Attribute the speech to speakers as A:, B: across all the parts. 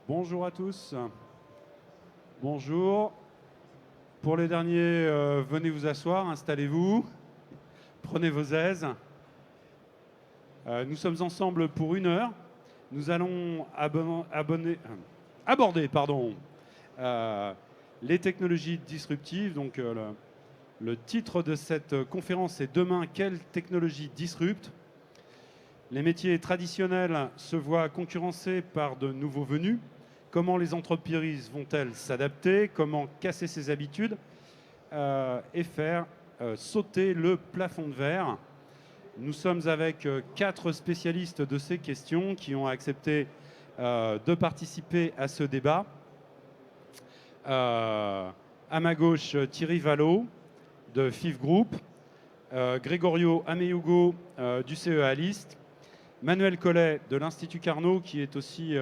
A: Bonjour à tous. Bonjour. Pour les derniers, venez vous asseoir, installez-vous, prenez vos aises. Nous sommes ensemble pour 1 heure. Nous allons aborder les technologies disruptives. Donc, le titre de cette conférence est « Demain, quelles technologies disruptent ?» Les métiers traditionnels se voient concurrencés par de nouveaux venus. Comment les entreprises vont-elles s'adapter? Comment casser ses habitudes et faire sauter le plafond de verre? Nous sommes avec 4 spécialistes de ces questions qui ont accepté de participer à ce débat. À ma gauche, Thierry Vallot de FIV Group, Gregorio Ameyugo du CEA List, Manuel Collet de l'Institut Carnot, qui est aussi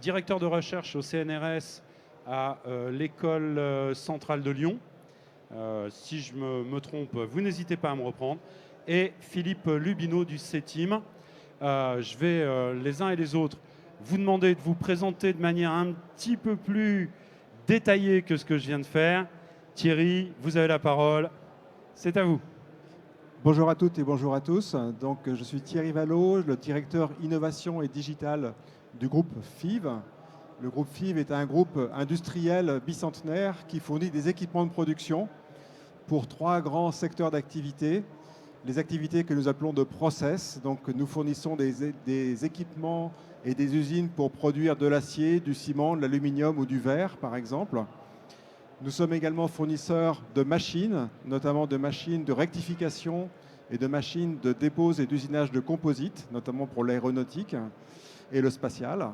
A: directeur de recherche au CNRS à l'École centrale de Lyon. Si je me trompe, vous n'hésitez pas à me reprendre. Et Philippe Lubineau du CETIM. Je vais les uns et les autres vous demander de vous présenter de manière un petit peu plus détaillée que ce que je viens de faire. Thierry, vous avez la parole. C'est à vous.
B: Bonjour à toutes et bonjour à tous. Donc, je suis Thierry Vallot, le directeur innovation et digital du groupe FIV. Le groupe FIV est un groupe industriel bicentenaire qui fournit des équipements de production pour 3 grands secteurs d'activité. Les activités que nous appelons de process. Donc, nous fournissons des équipements et des usines pour produire de l'acier, du ciment, de l'aluminium ou du verre, par exemple. Nous sommes également fournisseurs de machines, notamment de machines de rectification et de machines de dépose et d'usinage de composites, notamment pour l'aéronautique et le spatial.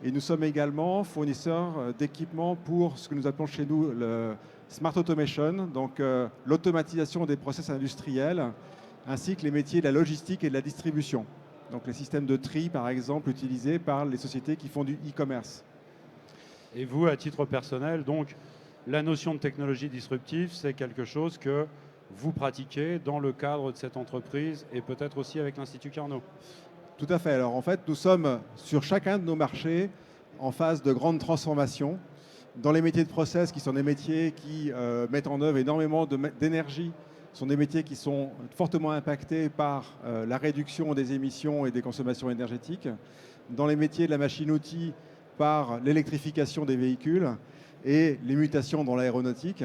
B: Et nous sommes également fournisseurs d'équipements pour ce que nous appelons chez nous le Smart Automation, donc l'automatisation des process industriels, ainsi que les métiers de la logistique et de la distribution. Donc les systèmes de tri, par exemple, utilisés par les sociétés qui font du e-commerce.
A: Et vous, à titre personnel, donc, la notion de technologie disruptive, c'est quelque chose que vous pratiquez dans le cadre de cette entreprise et peut-être aussi avec l'Institut Carnot.
B: Tout à fait. Alors en fait, nous sommes sur chacun de nos marchés en phase de grande transformation. Dans les métiers de process, qui sont des métiers qui mettent en œuvre énormément d'énergie, sont des métiers qui sont fortement impactés par la réduction des émissions et des consommations énergétiques. Dans les métiers de la machine-outil, par l'électrification des véhicules et les mutations dans l'aéronautique,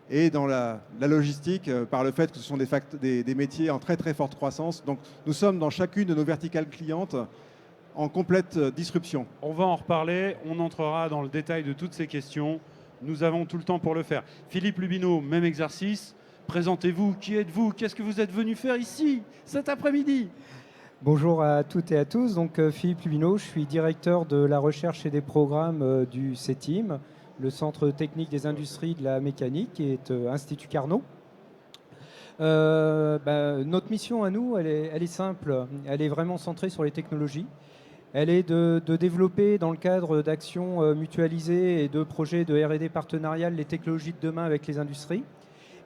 B: et dans la logistique par le fait que ce sont des métiers en très très forte croissance. Donc nous sommes dans chacune de nos verticales clientes en complète disruption.
A: On va en reparler, on entrera dans le détail de toutes ces questions. Nous avons tout le temps pour le faire. Philippe Lubineau, même exercice. Présentez-vous, qui êtes-vous? Qu'est-ce que vous êtes venu faire ici cet après-midi?
C: Bonjour à toutes et à tous. Donc Philippe Lubineau, je suis directeur de la recherche et des programmes du CETIM, le Centre technique des industries de la mécanique, qui est Institut Carnot. Notre mission à nous, elle est simple. Elle est vraiment centrée sur les technologies. Elle est de développer, dans le cadre d'actions mutualisées et de projets de R&D partenarial, les technologies de demain avec les industries.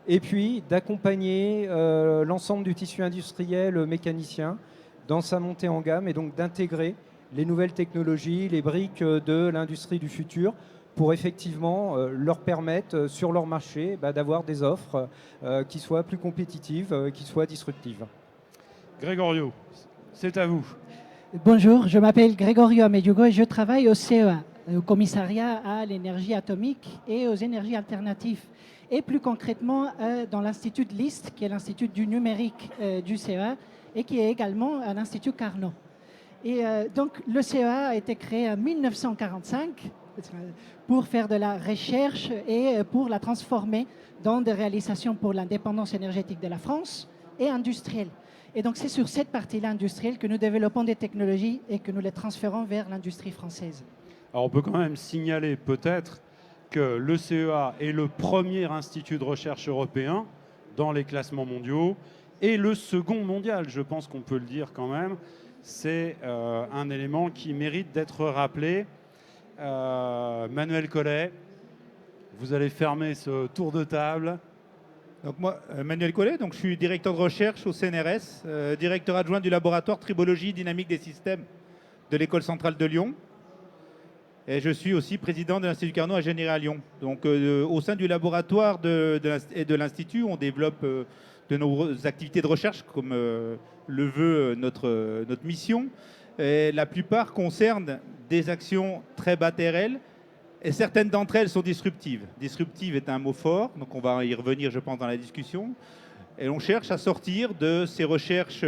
C: Et puis d'accompagner l'ensemble du tissu industriel mécanicien dans sa montée en gamme et donc d'intégrer les nouvelles technologies, les briques de l'industrie du futur pour effectivement leur permettre sur leur marché d'avoir des offres qui soient plus compétitives, qui soient disruptives.
A: Gregorio, c'est à vous.
D: Bonjour, je m'appelle Gregorio Ameyugo et je travaille au CEA, au commissariat à l'énergie atomique et aux énergies alternatives. Et plus concrètement dans l'Institut de List, qui est l'Institut du numérique du CEA et qui est également à l'Institut Carnot. Et donc le CEA a été créé en 1945 pour faire de la recherche et pour la transformer dans des réalisations pour l'indépendance énergétique de la France et industrielle. Et donc c'est sur cette partie-là industrielle que nous développons des technologies et que nous les transférons vers l'industrie française.
A: Alors on peut quand même signaler peut-être que le CEA est le premier institut de recherche européen dans les classements mondiaux et le second mondial, je pense qu'on peut le dire quand même. C'est un élément qui mérite d'être rappelé. Manuel Collet, vous allez fermer ce tour de table.
E: Donc moi, Manuel Collet, donc je suis directeur de recherche au CNRS, directeur adjoint du laboratoire tribologie dynamique des systèmes de l'École centrale de Lyon. Et je suis aussi président de l'Institut Carnot à Général à Lyon. Donc, au sein du laboratoire et de l'Institut, on développe de nombreuses activités de recherche, comme le veut notre mission. Et la plupart concernent des actions très bas TRL, et certaines d'entre elles sont disruptives. Disruptive est un mot fort, donc on va y revenir, je pense, dans la discussion. Et on cherche à sortir de ces recherches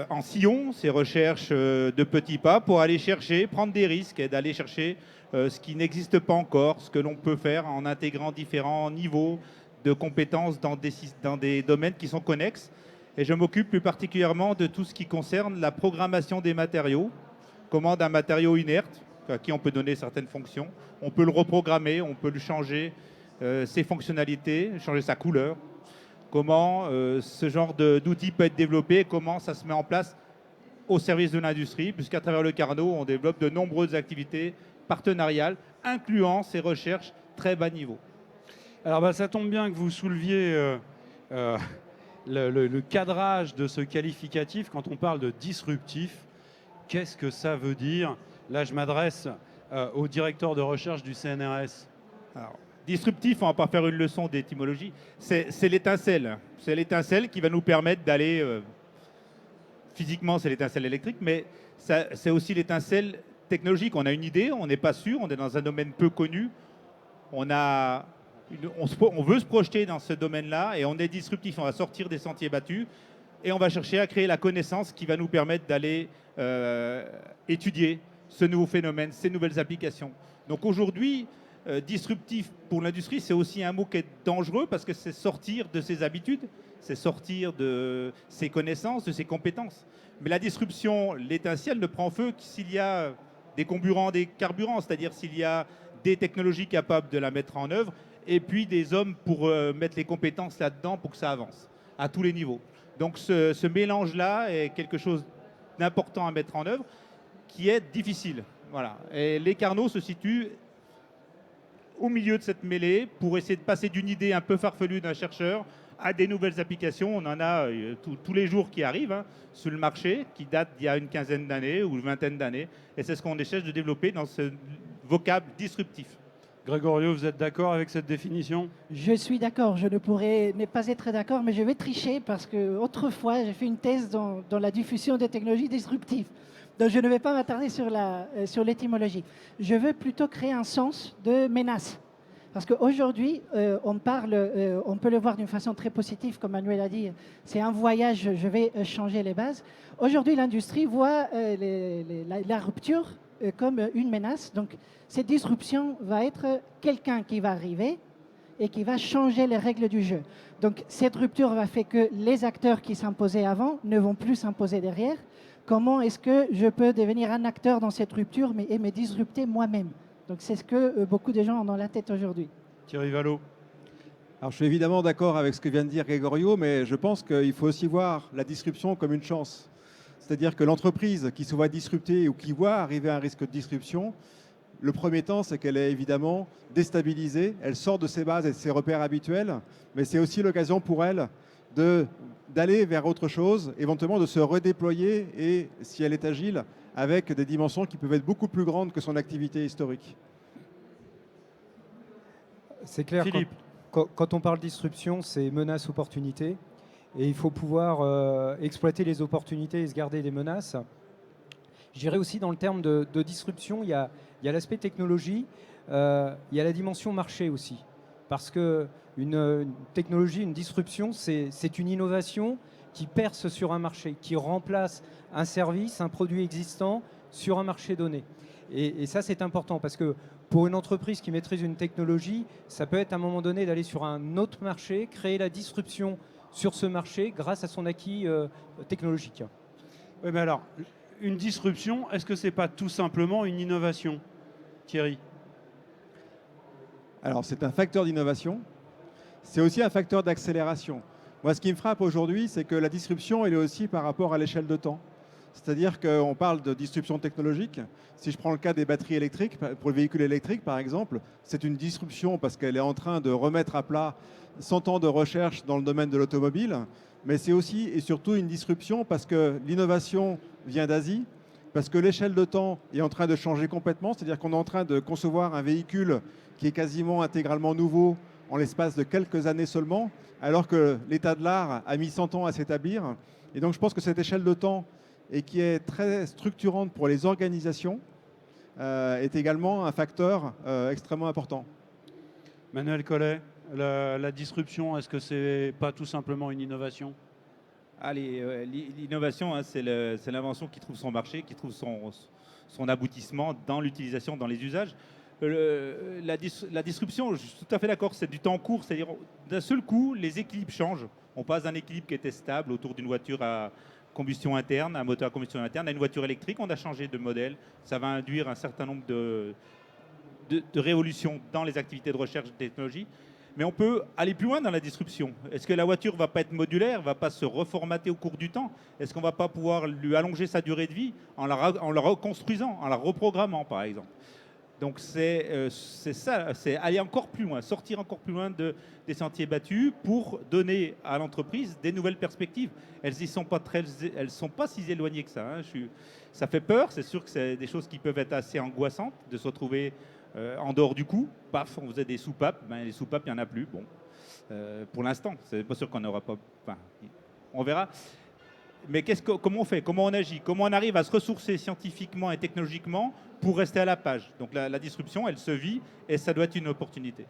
E: en sillon, ces recherches de petits pas, pour aller chercher, prendre des risques et d'aller chercher ce qui n'existe pas encore, ce que l'on peut faire en intégrant différents niveaux de compétences dans des domaines qui sont connexes. Et je m'occupe plus particulièrement de tout ce qui concerne la programmation des matériaux. Comment d'un matériau inerte, à qui on peut donner certaines fonctions, on peut le reprogrammer, on peut lui changer ses fonctionnalités, changer sa couleur. Comment ce genre d'outil peut être développé, comment ça se met en place au service de l'industrie, puisqu'à travers le Carnot, on développe de nombreuses activités partenariales, incluant ces recherches très bas niveau.
A: Alors bah, ça tombe bien que vous souleviez le cadrage de ce qualificatif quand on parle de disruptif. Qu'est-ce que ça veut dire? Là, je m'adresse au directeur de recherche du CNRS.
E: Alors, disruptif, on ne va pas faire une leçon d'étymologie, c'est l'étincelle. C'est l'étincelle qui va nous permettre d'aller... physiquement, c'est l'étincelle électrique, mais c'est aussi l'étincelle technologique. On a une idée, on n'est pas sûr, on est dans un domaine peu connu. On veut se projeter dans ce domaine-là et on est disruptif. On va sortir des sentiers battus et on va chercher à créer la connaissance qui va nous permettre d'aller étudier ce nouveau phénomène, ces nouvelles applications. Donc aujourd'hui, disruptif pour l'industrie, c'est aussi un mot qui est dangereux parce que c'est sortir de ses habitudes, c'est sortir de ses connaissances, de ses compétences. Mais la disruption, l'étincelle ne prend feu que s'il y a des comburants, des carburants, c'est-à-dire s'il y a des technologies capables de la mettre en œuvre et puis des hommes pour mettre les compétences là-dedans pour que ça avance à tous les niveaux. Donc ce mélange-là est quelque chose d'important à mettre en œuvre qui est difficile. Voilà. Et les Carnots se situent au milieu de cette mêlée pour essayer de passer d'une idée un peu farfelue d'un chercheur à des nouvelles applications. On en a tous les jours qui arrivent sur le marché, qui datent d'il y a une quinzaine d'années ou une vingtaine d'années. Et c'est ce qu'on essaie de développer dans ce vocable disruptif.
A: Grégorio, vous êtes d'accord avec cette définition?
D: Je suis d'accord, je ne pourrais ne pas être d'accord, mais je vais tricher parce que autrefois j'ai fait une thèse dans la diffusion des technologies disruptives. Donc je ne vais pas m'attarder sur l'étymologie. Je veux plutôt créer un sens de menace. Parce qu'aujourd'hui, on peut le voir d'une façon très positive, comme Manuel a dit, c'est un voyage, je vais changer les bases. Aujourd'hui, l'industrie voit la rupture comme une menace. Donc cette disruption va être quelqu'un qui va arriver et qui va changer les règles du jeu. Donc cette rupture va faire que les acteurs qui s'imposaient avant ne vont plus s'imposer derrière. Comment est-ce que je peux devenir un acteur dans cette rupture et me disrupter moi-même? Donc c'est ce que beaucoup de gens ont dans la tête aujourd'hui.
A: Thierry Vallot.
B: Alors je suis évidemment d'accord avec ce que vient de dire Grégorio, mais je pense qu'il faut aussi voir la disruption comme une chance. C'est-à-dire que l'entreprise qui se voit disruptée ou qui voit arriver un risque de disruption, le premier temps, c'est qu'elle est évidemment déstabilisée, elle sort de ses bases et de ses repères habituels, mais c'est aussi l'occasion pour elle d'aller vers autre chose, éventuellement de se redéployer et, si elle est agile, avec des dimensions qui peuvent être beaucoup plus grandes que son activité historique.
C: C'est clair,
A: Philippe.
C: quand on parle disruption, c'est menace-opportunité. Et il faut pouvoir exploiter les opportunités et se garder des menaces. Je dirais aussi dans le terme de disruption, il y a l'aspect technologie, il y a la dimension marché aussi. Parce qu'une technologie, une disruption, c'est une innovation qui perce sur un marché, qui remplace un service, un produit existant sur un marché donné. Et ça, c'est important parce que pour une entreprise qui maîtrise une technologie, ça peut être à un moment donné d'aller sur un autre marché, créer la disruption sur ce marché grâce à son acquis technologique.
A: Oui, mais alors, une disruption, est-ce que ce n'est pas tout simplement une innovation, Thierry?
B: Alors c'est un facteur d'innovation, c'est aussi un facteur d'accélération. Moi, ce qui me frappe aujourd'hui, c'est que la disruption, elle est aussi par rapport à l'échelle de temps. C'est-à-dire qu'on parle de disruption technologique. Si je prends le cas des batteries électriques, pour le véhicule électrique par exemple, c'est une disruption parce qu'elle est en train de remettre à plat 100 ans de recherche dans le domaine de l'automobile, mais c'est aussi et surtout une disruption parce que l'innovation vient d'Asie, parce que l'échelle de temps est en train de changer complètement, c'est-à-dire qu'on est en train de concevoir un véhicule qui est quasiment intégralement nouveau en l'espace de quelques années seulement, alors que l'état de l'art a mis 100 ans à s'établir. Et donc je pense que cette échelle de temps, et qui est très structurante pour les organisations, est également un facteur extrêmement important.
A: Manuel Collet, la disruption, est-ce que c'est pas tout simplement une innovation?
E: Allez, l'innovation, hein, c'est l'invention qui trouve son marché, qui trouve son aboutissement dans l'utilisation, dans les usages. La disruption, je suis tout à fait d'accord, c'est du temps court, c'est-à-dire d'un seul coup, les équilibres changent. On passe d'un équilibre qui était stable autour d'une voiture à combustion interne, un moteur à combustion interne, à une voiture électrique. On a changé de modèle. Ça va induire un certain nombre de révolutions dans les activités de recherche de technologie. Mais on peut aller plus loin dans la disruption. Est-ce que la voiture ne va pas être modulaire, ne va pas se reformater au cours du temps? Est-ce qu'on ne va pas pouvoir lui allonger sa durée de vie en la reconstruisant, en la reprogrammant, par exemple? Donc c'est ça, c'est aller encore plus loin, sortir encore plus loin des sentiers battus pour donner à l'entreprise des nouvelles perspectives. Elles ne sont pas si éloignées que ça. Hein. Ça fait peur, c'est sûr que c'est des choses qui peuvent être assez angoissantes de se retrouver en dehors du coup. Paf, on faisait des soupapes, ben, les soupapes, il n'y en a plus. Bon, pour l'instant, c'est pas sûr qu'on n'aura pas. Enfin, on verra. Mais comment on fait? Comment on agit? Comment on arrive à se ressourcer scientifiquement et technologiquement pour rester à la page? Donc la disruption, elle se vit et ça doit être une opportunité.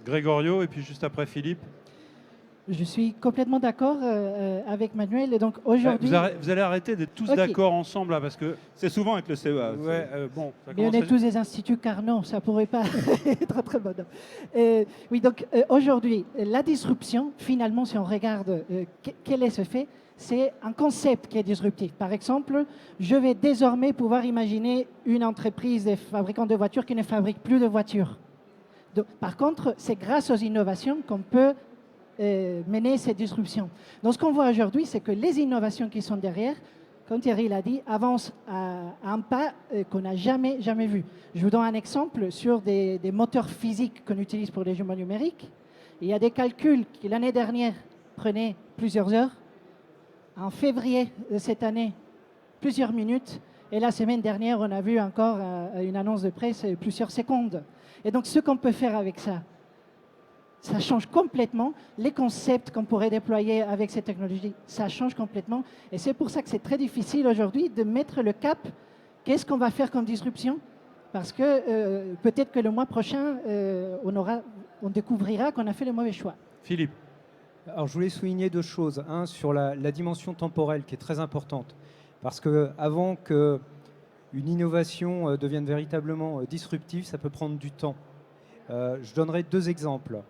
A: Grégorio, et puis juste après Philippe.
D: Je suis complètement d'accord avec Manuel. Et donc aujourd'hui,
A: Vous allez arrêter d'être tous d'accord ensemble là, parce que
E: C'est souvent avec le CEA.
A: ouais, bon, ça
D: mais on
A: commence
D: est
A: à-
D: tous des instituts Carnot, ça pourrait pas être très bon. Oui, donc aujourd'hui, la disruption, finalement, si on regarde quel est ce fait, c'est un concept qui est disruptif. Par exemple, je vais désormais pouvoir imaginer une entreprise de fabricants de voitures qui ne fabrique plus de voitures. Donc, par contre, c'est grâce aux innovations qu'on peut mener cette disruption. Donc, ce qu'on voit aujourd'hui, c'est que les innovations qui sont derrière, comme Thierry l'a dit, avancent à un pas qu'on n'a jamais vu. Je vous donne un exemple sur des moteurs physiques qu'on utilise pour les jumeaux numériques. Il y a des calculs qui, l'année dernière, prenaient plusieurs heures. En février de cette année, plusieurs minutes. Et la semaine dernière, on a vu encore une annonce de presse, plusieurs secondes. Et donc, ce qu'on peut faire avec ça, ça change complètement les concepts qu'on pourrait déployer avec ces technologies. Ça change complètement. Et c'est pour ça que c'est très difficile aujourd'hui de mettre le cap. Qu'est-ce qu'on va faire comme disruption? Parce que peut-être que le mois prochain, on découvrira qu'on a fait le mauvais choix.
A: Philippe.
C: Alors, je voulais souligner deux choses. Un, sur la dimension temporelle qui est très importante. Parce qu'avant qu'une innovation devienne véritablement disruptive, ça peut prendre du temps. Je donnerai deux exemples.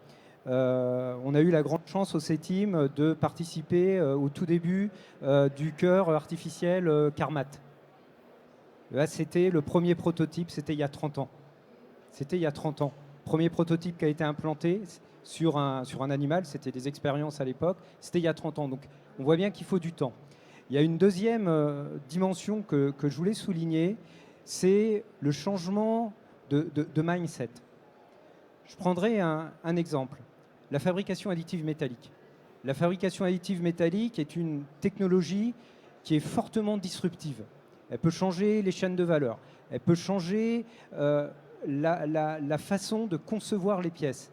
C: On a eu la grande chance au CETIM de participer au tout début du cœur artificiel Carmat. Là, c'était le premier prototype, c'était il y a 30 ans. C'était il y a 30 ans. Premier prototype qui a été implanté sur un animal, c'était des expériences à l'époque, c'était il y a 30 ans. Donc on voit bien qu'il faut du temps. Il y a une deuxième dimension que je voulais souligner, c'est le changement de mindset. Je prendrai un exemple, la fabrication additive métallique. La fabrication additive métallique est une technologie qui est fortement disruptive. Elle peut changer les chaînes de valeur, elle peut changer la façon de concevoir les pièces.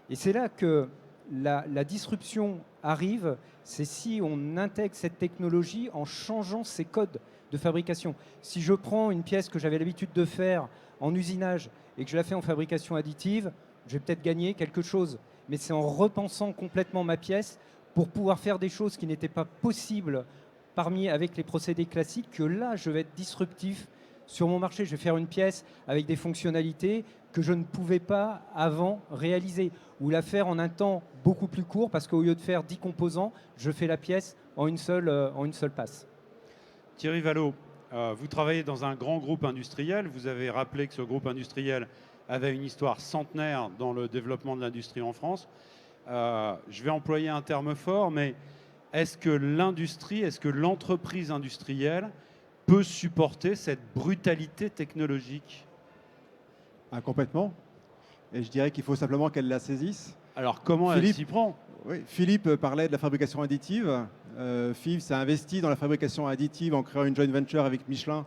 C: Et c'est là que la disruption arrive, c'est si on intègre cette technologie en changeant ses codes de fabrication. Si je prends une pièce que j'avais l'habitude de faire en usinage et que je la fais en fabrication additive, je vais peut-être gagner quelque chose. Mais c'est en repensant complètement ma pièce pour pouvoir faire des choses qui n'étaient pas possibles avec les procédés classiques que là, je vais être disruptif sur mon marché. Je vais faire une pièce avec des fonctionnalités que je ne pouvais pas avant réaliser, ou la faire en un temps beaucoup plus court, parce qu'au lieu de faire 10 composants, je fais la pièce en une seule passe.
A: Thierry Vallot, vous travaillez dans un grand groupe industriel. Vous avez rappelé que ce groupe industriel avait une histoire centenaire dans le développement de l'industrie en France. Je vais employer un terme fort, mais est-ce que l'industrie, est-ce que l'entreprise industrielle peut supporter cette brutalité technologique?
B: Complètement. Et je dirais qu'il faut simplement qu'elle la saisisse.
A: Alors comment elle s'y prend?
B: Oui, Philippe parlait de la fabrication additive. FIV s'est investi dans la fabrication additive en créant une joint venture avec Michelin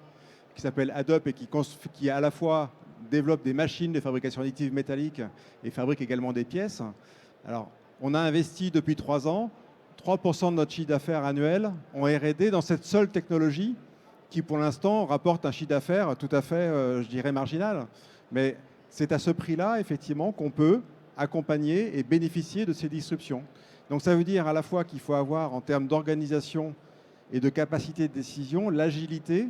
B: qui s'appelle Adobe et qui à la fois développe des machines de fabrication additive métallique et fabrique également des pièces. Alors, on a investi depuis 3 ans 3% de notre chiffre d'affaires annuel en R&D dans cette seule technologie qui, pour l'instant, rapporte un chiffre d'affaires tout à fait, je dirais, marginal. Mais c'est à ce prix-là, effectivement, qu'on peut accompagner et bénéficier de ces disruptions. Donc ça veut dire à la fois qu'il faut avoir, en termes d'organisation et de capacité de décision, l'agilité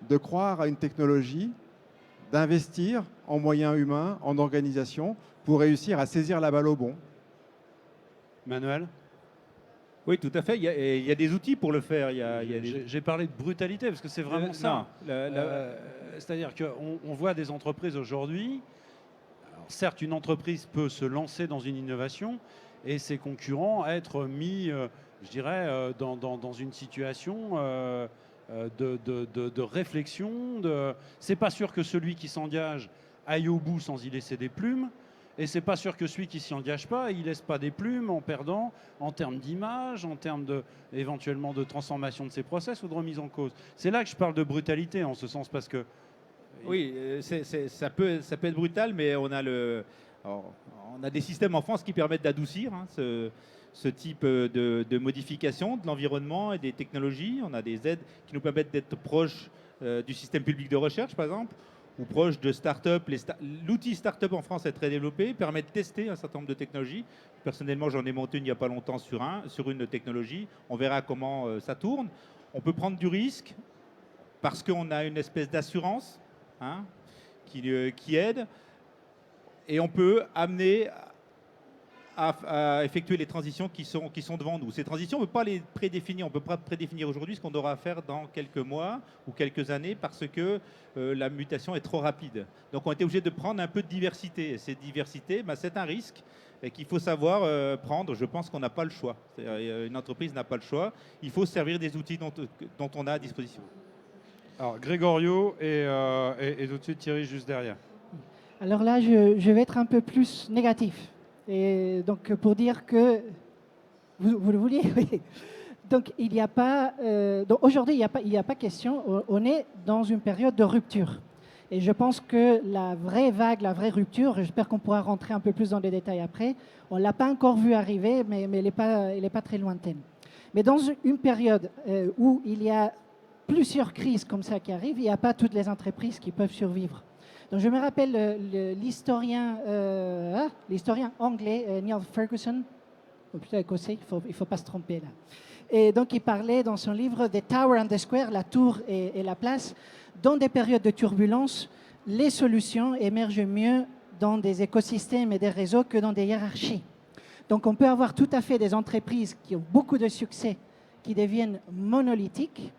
B: de croire à une technologie, d'investir en moyens humains, en organisation, pour réussir à saisir la balle au bon.
A: Manuel?
E: Oui, tout à fait. Il y a des outils pour le faire.
A: J'ai parlé de brutalité parce que c'est vraiment ça.
E: Non,
A: C'est-à-dire qu'on voit des entreprises aujourd'hui. Certes, une entreprise peut se lancer dans une innovation et ses concurrents être mis, je dirais, dans une situation de réflexion. C'est pas sûr que celui qui s'engage aille au bout sans y laisser des plumes. Et c'est pas sûr que celui qui s'y engage pas, il laisse pas des plumes en perdant en termes d'image, en termes éventuellement de transformation de ses process ou de remise en cause. C'est là que je parle de brutalité en ce sens parce que
E: oui, ça peut être brutal, mais on a des systèmes en France qui permettent d'adoucir ce type de modification de l'environnement et des technologies. On a des aides qui nous permettent d'être proches du système public de recherche, par exemple, ou proches de start-up. L'outil start-up en France est très développé, permet de tester un certain nombre de technologies. Personnellement, j'en ai monté une il n'y a pas longtemps sur une technologie. On verra comment ça tourne. On peut prendre du risque parce qu'on a une espèce d'assurance qui aide. Et on peut amener à effectuer les transitions qui sont devant nous. Ces transitions, on ne peut pas les prédéfinir. On ne peut pas prédéfinir aujourd'hui ce qu'on aura à faire dans quelques mois ou quelques années parce que la mutation est trop rapide. Donc on était obligé de prendre un peu de diversité. Et cette diversité, c'est un risque qu'il faut savoir prendre. Je pense qu'on n'a pas le choix. Une entreprise n'a pas le choix. Il faut servir des outils dont on a à disposition.
A: Alors Grégorio et tout de suite Thierry juste derrière.
D: Alors là, je vais être un peu plus négatif. Et donc, pour dire que... Vous le vouliez? Oui. Donc, il n'y a pas... donc aujourd'hui, il n'y a pas question. On est dans une période de rupture. Et je pense que la vraie vague, la vraie rupture, j'espère qu'on pourra rentrer un peu plus dans les détails après, on ne l'a pas encore vu arriver, mais elle n'est pas très lointaine. Mais dans une période où il y a plusieurs crises comme ça qui arrivent, il n'y a pas toutes les entreprises qui peuvent survivre. Donc je me rappelle l'historien anglais Neil Ferguson, plutôt écossais, il faut pas se tromper là. Et donc il parlait dans son livre The Tower and the Square, la tour et la place. Dans des périodes de turbulence, les solutions émergent mieux dans des écosystèmes et des réseaux que dans des hiérarchies. Donc on peut avoir tout à fait des entreprises qui ont beaucoup de succès, qui deviennent monolithiques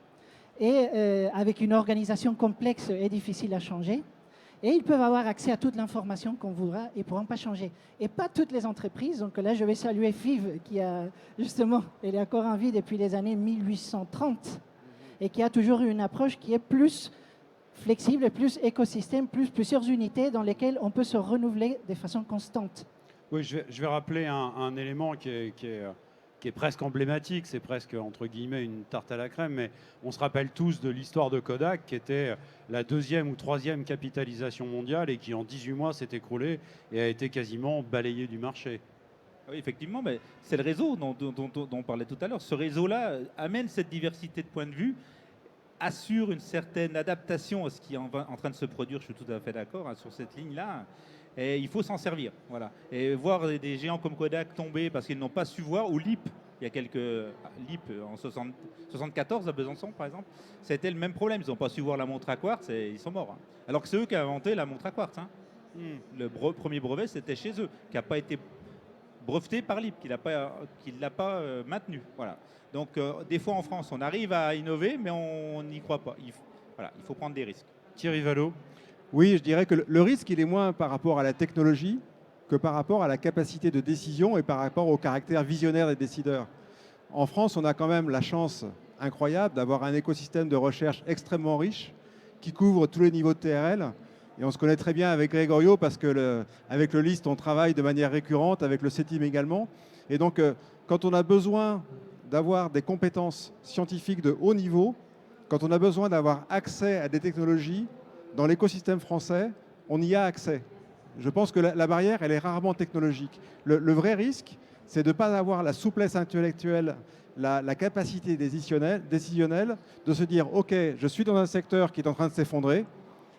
D: et avec une organisation complexe et difficile à changer. Et ils peuvent avoir accès à toute l'information qu'on voudra et ne pourront pas changer. Et pas toutes les entreprises. Donc là, je vais saluer FIV, qui a justement, elle est encore en vie depuis les années 1830 et qui a toujours eu une approche qui est plus flexible, plus écosystème, plusieurs unités dans lesquelles on peut se renouveler de façon constante.
A: Oui, je vais rappeler un élément qui est presque emblématique, c'est presque entre guillemets une tarte à la crème, mais on se rappelle tous de l'histoire de Kodak qui était la 2e ou 3e capitalisation mondiale et qui en 18 mois s'est écroulée et a été quasiment balayée du marché.
E: Oui, effectivement, mais c'est le réseau dont on parlait tout à l'heure. Ce réseau-là amène cette diversité de points de vue, assure une certaine adaptation à ce qui est en train de se produire, je suis tout à fait d'accord sur cette ligne-là. Et il faut s'en servir. Voilà. Et voir des géants comme Kodak tomber parce qu'ils n'ont pas su voir, ou LIP, il y a quelques LIP en 74 à Besançon par exemple, c'était le même problème. Ils n'ont pas su voir la montre à quartz et ils sont morts. Alors que c'est eux qui ont inventé la montre à quartz. Le premier brevet, c'était chez eux, qui n'a pas été breveté par LIP, qui ne l'a pas maintenu. Voilà. Donc des fois en France, on arrive à innover, mais on n'y croit pas. Il faut prendre des risques.
A: Thierry Vallot.
B: Oui, je dirais que le risque, il est moins par rapport à la technologie que par rapport à la capacité de décision et par rapport au caractère visionnaire des décideurs. En France, on a quand même la chance incroyable d'avoir un écosystème de recherche extrêmement riche qui couvre tous les niveaux de TRL. Et on se connaît très bien avec Grégorio parce que avec le LIST, on travaille de manière récurrente, avec le CETIM également. Et donc, quand on a besoin d'avoir des compétences scientifiques de haut niveau, quand on a besoin d'avoir accès à des technologies, dans l'écosystème français, on y a accès. Je pense que la barrière, elle est rarement technologique. Le vrai risque, c'est de ne pas avoir la souplesse intellectuelle, la capacité décisionnelle de se dire « Ok, je suis dans un secteur qui est en train de s'effondrer.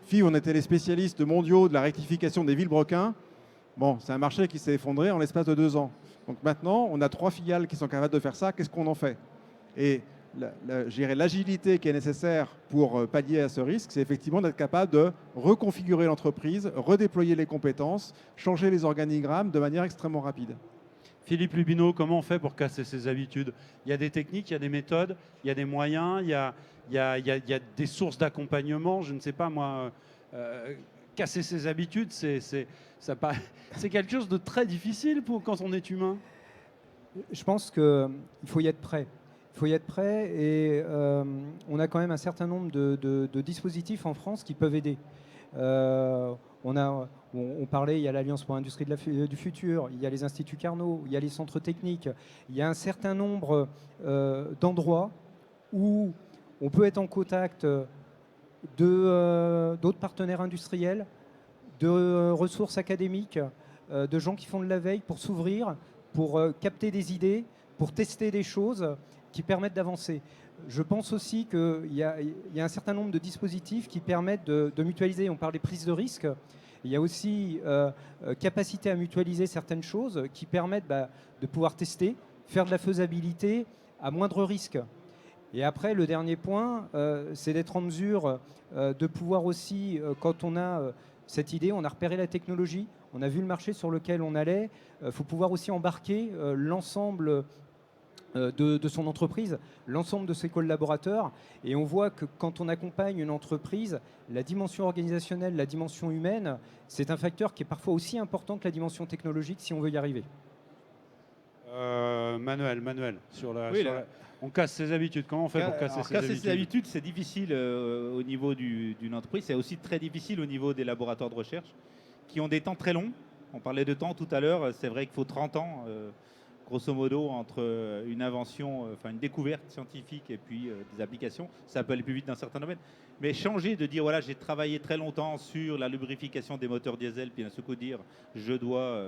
B: FIV, on était les spécialistes mondiaux de la rectification des vilebrequins. Bon, c'est un marché qui s'est effondré en l'espace de 2 ans. Donc maintenant, on a 3 filiales qui sont capables de faire ça. Qu'est-ce qu'on en fait ?» Et je dirais, l'agilité qui est nécessaire pour pallier à ce risque, c'est effectivement d'être capable de reconfigurer l'entreprise, redéployer les compétences, changer les organigrammes de manière extrêmement rapide.
A: Philippe Lubino, comment on fait pour casser ses habitudes? Il y a des techniques, il y a des méthodes, il y a des moyens, il y a des sources d'accompagnement. Je ne sais pas, moi, casser ses habitudes, c'est quelque chose de très difficile quand on est humain.
C: Je pense qu'il faut y être prêt. Il faut y être prêt et on a quand même un certain nombre de dispositifs en France qui peuvent aider. On parlait, il y a l'Alliance pour l'industrie du futur, il y a les instituts Carnot, il y a les centres techniques, il y a un certain nombre d'endroits où on peut être en contact d'autres partenaires industriels, de ressources académiques, de gens qui font de la veille pour s'ouvrir, pour capter des idées, pour tester des choses qui permettent d'avancer. Je pense aussi qu'il y a un certain nombre de dispositifs qui permettent de mutualiser. On parle des prises de risques. Il y a aussi capacité à mutualiser certaines choses qui permettent de pouvoir tester, faire de la faisabilité à moindre risque. Et après, le dernier point, c'est d'être en mesure de pouvoir aussi, quand on a cette idée, on a repéré la technologie, on a vu le marché sur lequel on allait, il faut pouvoir aussi embarquer l'ensemble de son entreprise, l'ensemble de ses collaborateurs. Et on voit que quand on accompagne une entreprise, la dimension organisationnelle, la dimension humaine, c'est un facteur qui est parfois aussi important que la dimension technologique si on veut y arriver.
A: Manuel,
E: Oui,
A: on casse ses habitudes. Comment on fait pour casser ses habitudes?
E: Casser ses habitudes, c'est difficile au niveau d'une entreprise. C'est aussi très difficile au niveau des laboratoires de recherche qui ont des temps très longs. On parlait de temps tout à l'heure. C'est vrai qu'il faut 30 ans, grosso modo, entre une invention, une découverte scientifique et puis des applications. Ça peut aller plus vite dans certains domaines. Mais changer de dire, voilà, j'ai travaillé très longtemps sur la lubrification des moteurs diesel, puis d'un seul coup dire, je dois...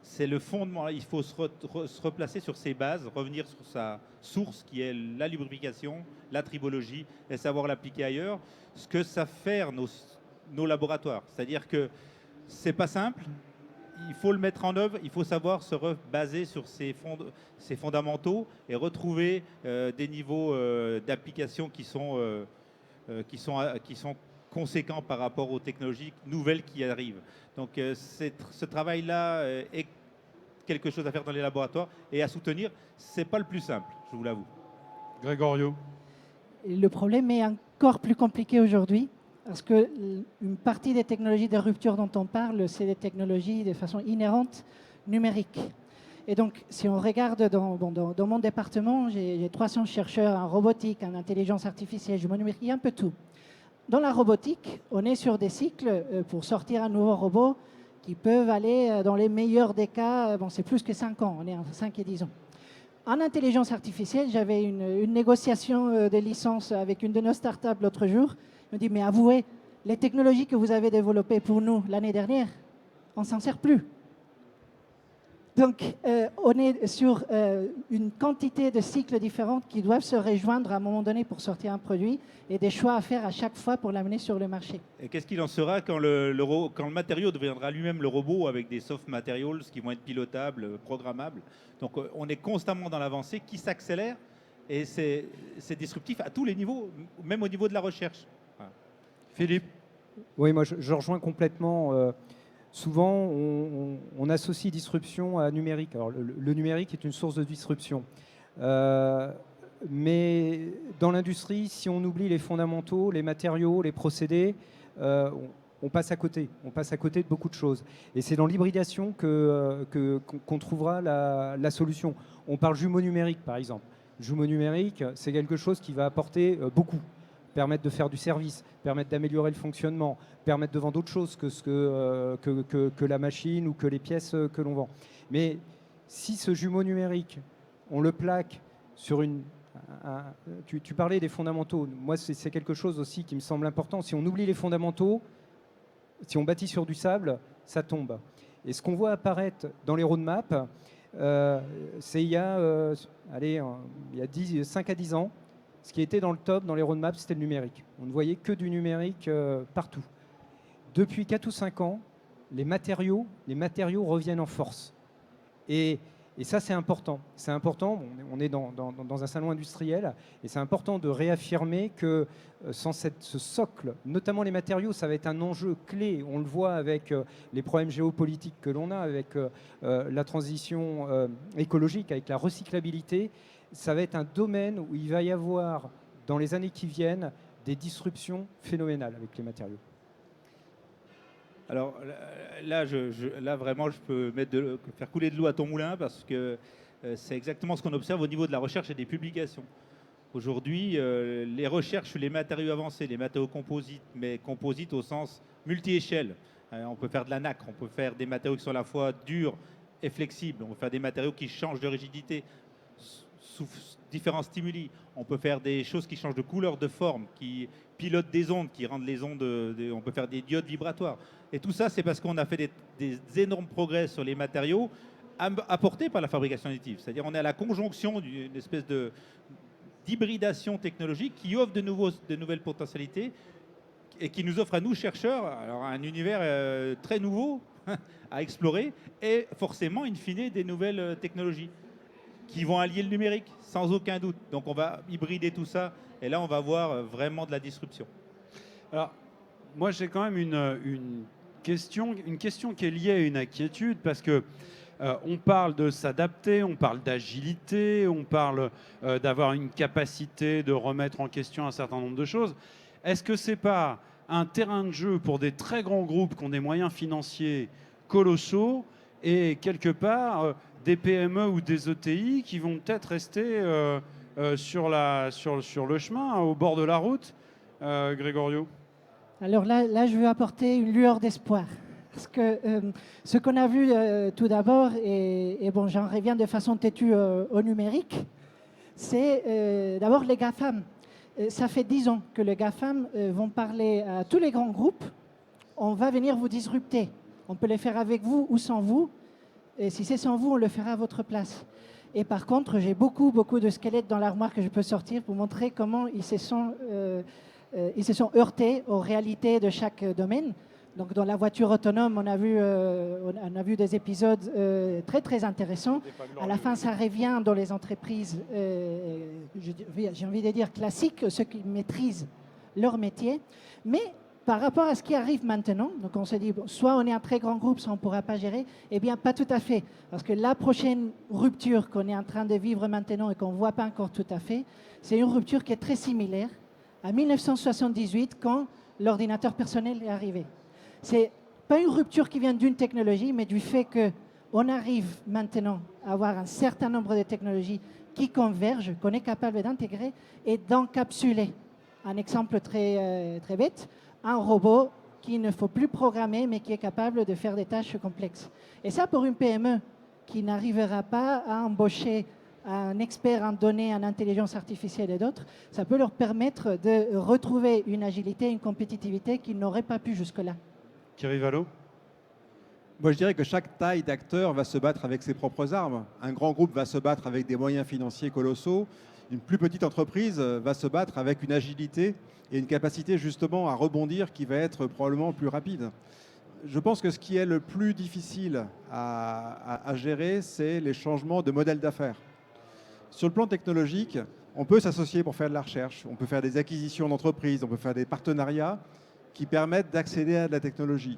E: c'est le fondement. Il faut se replacer sur ses bases, revenir sur sa source qui est la lubrification, la tribologie, et savoir l'appliquer ailleurs. Ce que savent faire nos laboratoires. C'est-à-dire que c'est pas simple. Il faut le mettre en œuvre. Il faut savoir se baser sur ses fondamentaux et retrouver des niveaux d'application qui sont conséquents par rapport aux technologies nouvelles qui arrivent. Donc ce travail-là est quelque chose à faire dans les laboratoires et à soutenir. C'est pas le plus simple, je vous l'avoue.
A: Grégorio.
D: Le problème est encore plus compliqué aujourd'hui parce qu'une partie des technologies de rupture dont on parle, c'est des technologies de façon inhérente numérique. Et donc, si on regarde dans mon département, j'ai 300 chercheurs en robotique, en intelligence artificielle, jumeaux numériques, un peu tout. Dans la robotique, on est sur des cycles pour sortir un nouveau robot qui peuvent aller, dans les meilleurs des cas, c'est plus que 5 ans, on est entre 5 et 10 ans. En intelligence artificielle, j'avais une négociation de licence avec une de nos startups l'autre jour. Elle me dit, mais avouez, les technologies que vous avez développées pour nous l'année dernière, on ne s'en sert plus. Donc, on est sur une quantité de cycles différents qui doivent se rejoindre à un moment donné pour sortir un produit et des choix à faire à chaque fois pour l'amener sur le marché.
E: Et qu'est-ce qu'il en sera quand le matériau deviendra lui-même le robot avec des soft materials qui vont être pilotables, programmables? Donc, on est constamment dans l'avancée qui s'accélère et c'est disruptif à tous les niveaux, même au niveau de la recherche. Voilà.
A: Philippe.
C: Oui, moi je rejoins complètement. Souvent, on associe disruption à numérique. Alors, le numérique est une source de disruption. Mais dans l'industrie, si on oublie les fondamentaux, les matériaux, les procédés, on passe à côté. On passe à côté de beaucoup de choses. Et c'est dans l'hybridation qu'on trouvera la solution. On parle jumeaux numériques, par exemple. Jumeaux numériques, c'est quelque chose qui va apporter beaucoup. Permettre de faire du service, permettre d'améliorer le fonctionnement, permettre de vendre autre chose que la machine ou que les pièces que l'on vend. Mais si ce jumeau numérique, on le plaque sur tu parlais des fondamentaux. Moi, c'est quelque chose aussi qui me semble important. Si on oublie les fondamentaux, si on bâtit sur du sable, ça tombe. Et ce qu'on voit apparaître dans les roadmaps, c'est il y a 5 à 10 ans, ce qui était dans le top dans les roadmaps, c'était le numérique. On ne voyait que du numérique partout. Depuis 4 ou 5 ans, les matériaux reviennent en force. Et ça, c'est important. C'est important, on est dans un salon industriel, et c'est important de réaffirmer que sans ce socle, notamment les matériaux, ça va être un enjeu clé. On le voit avec les problèmes géopolitiques que l'on a, avec la transition écologique, avec la recyclabilité. Ça va être un domaine où il va y avoir, dans les années qui viennent, des disruptions phénoménales avec les matériaux.
E: Alors là, vraiment, je peux faire couler de l'eau à ton moulin parce que c'est exactement ce qu'on observe au niveau de la recherche et des publications. Aujourd'hui, les recherches sur les matériaux avancés, les matériaux composites, mais composites au sens multi-échelle. On peut faire de la nacre, on peut faire des matériaux qui sont à la fois durs et flexibles, on peut faire des matériaux qui changent de rigidité sous différents stimuli. On peut faire des choses qui changent de couleur, de forme, qui pilotent des ondes, qui rendent les ondes... on peut faire des diodes vibratoires. Et tout ça, c'est parce qu'on a fait des énormes progrès sur les matériaux apportés par la fabrication additive. C'est-à-dire on est à la conjonction d'une espèce d'hybridation technologique qui offre de nouvelles potentialités et qui nous offre à nous, chercheurs, alors un univers très nouveau à explorer et forcément, in fine, des nouvelles technologies qui vont allier le numérique, sans aucun doute. Donc on va hybrider tout ça, et là on va voir vraiment de la disruption.
A: Alors, moi j'ai quand même une question qui est liée à une inquiétude, parce que on parle de s'adapter, on parle d'agilité, on parle d'avoir une capacité de remettre en question un certain nombre de choses. Est-ce que c'est pas un terrain de jeu pour des très grands groupes qui ont des moyens financiers colossaux et quelque part des PME ou des ETI qui vont peut-être rester sur le chemin, au bord de la route, Grégorio?
D: Alors là, je veux apporter une lueur d'espoir. Parce que ce qu'on a vu tout d'abord, et bon, j'en reviens de façon têtue au numérique, c'est d'abord les GAFAM. Ça fait 10 ans que les GAFAM vont parler à tous les grands groupes. On va venir vous disrupter. On peut le faire avec vous ou sans vous. Et si c'est sans vous, on le fera à votre place. Et par contre, j'ai beaucoup de squelettes dans l'armoire que je peux sortir pour montrer comment ils se sont heurtés aux réalités de chaque domaine. Donc dans la voiture autonome, on a vu des épisodes très intéressants. À la fin, ça revient dans les entreprises, j'ai envie de dire classiques, ceux qui maîtrisent leur métier. Mais par rapport à ce qui arrive maintenant, donc on se dit, bon, soit on est un très grand groupe, soit on ne pourra pas gérer. Eh bien, pas tout à fait. Parce que la prochaine rupture qu'on est en train de vivre maintenant et qu'on ne voit pas encore tout à fait, c'est une rupture qui est très similaire à 1978, quand l'ordinateur personnel est arrivé. C'est pas une rupture qui vient d'une technologie, mais du fait qu'on arrive maintenant à avoir un certain nombre de technologies qui convergent, qu'on est capable d'intégrer et d'encapsuler. Un exemple très bête, un robot qu'il ne faut plus programmer, mais qui est capable de faire des tâches complexes. Et ça, pour une PME qui n'arrivera pas à embaucher un expert en données, en intelligence artificielle et d'autres, ça peut leur permettre de retrouver une agilité, une compétitivité qu'ils n'auraient pas pu jusque-là.
A: Thierry Vallot?
B: Moi, je dirais que chaque taille d'acteur va se battre avec ses propres armes. Un grand groupe va se battre avec des moyens financiers colossaux. Une plus petite entreprise va se battre avec une agilité et une capacité justement à rebondir qui va être probablement plus rapide. Je pense que ce qui est le plus difficile à gérer, c'est les changements de modèle d'affaires. Sur le plan technologique, on peut s'associer pour faire de la recherche, on peut faire des acquisitions d'entreprises, on peut faire des partenariats qui permettent d'accéder à de la technologie.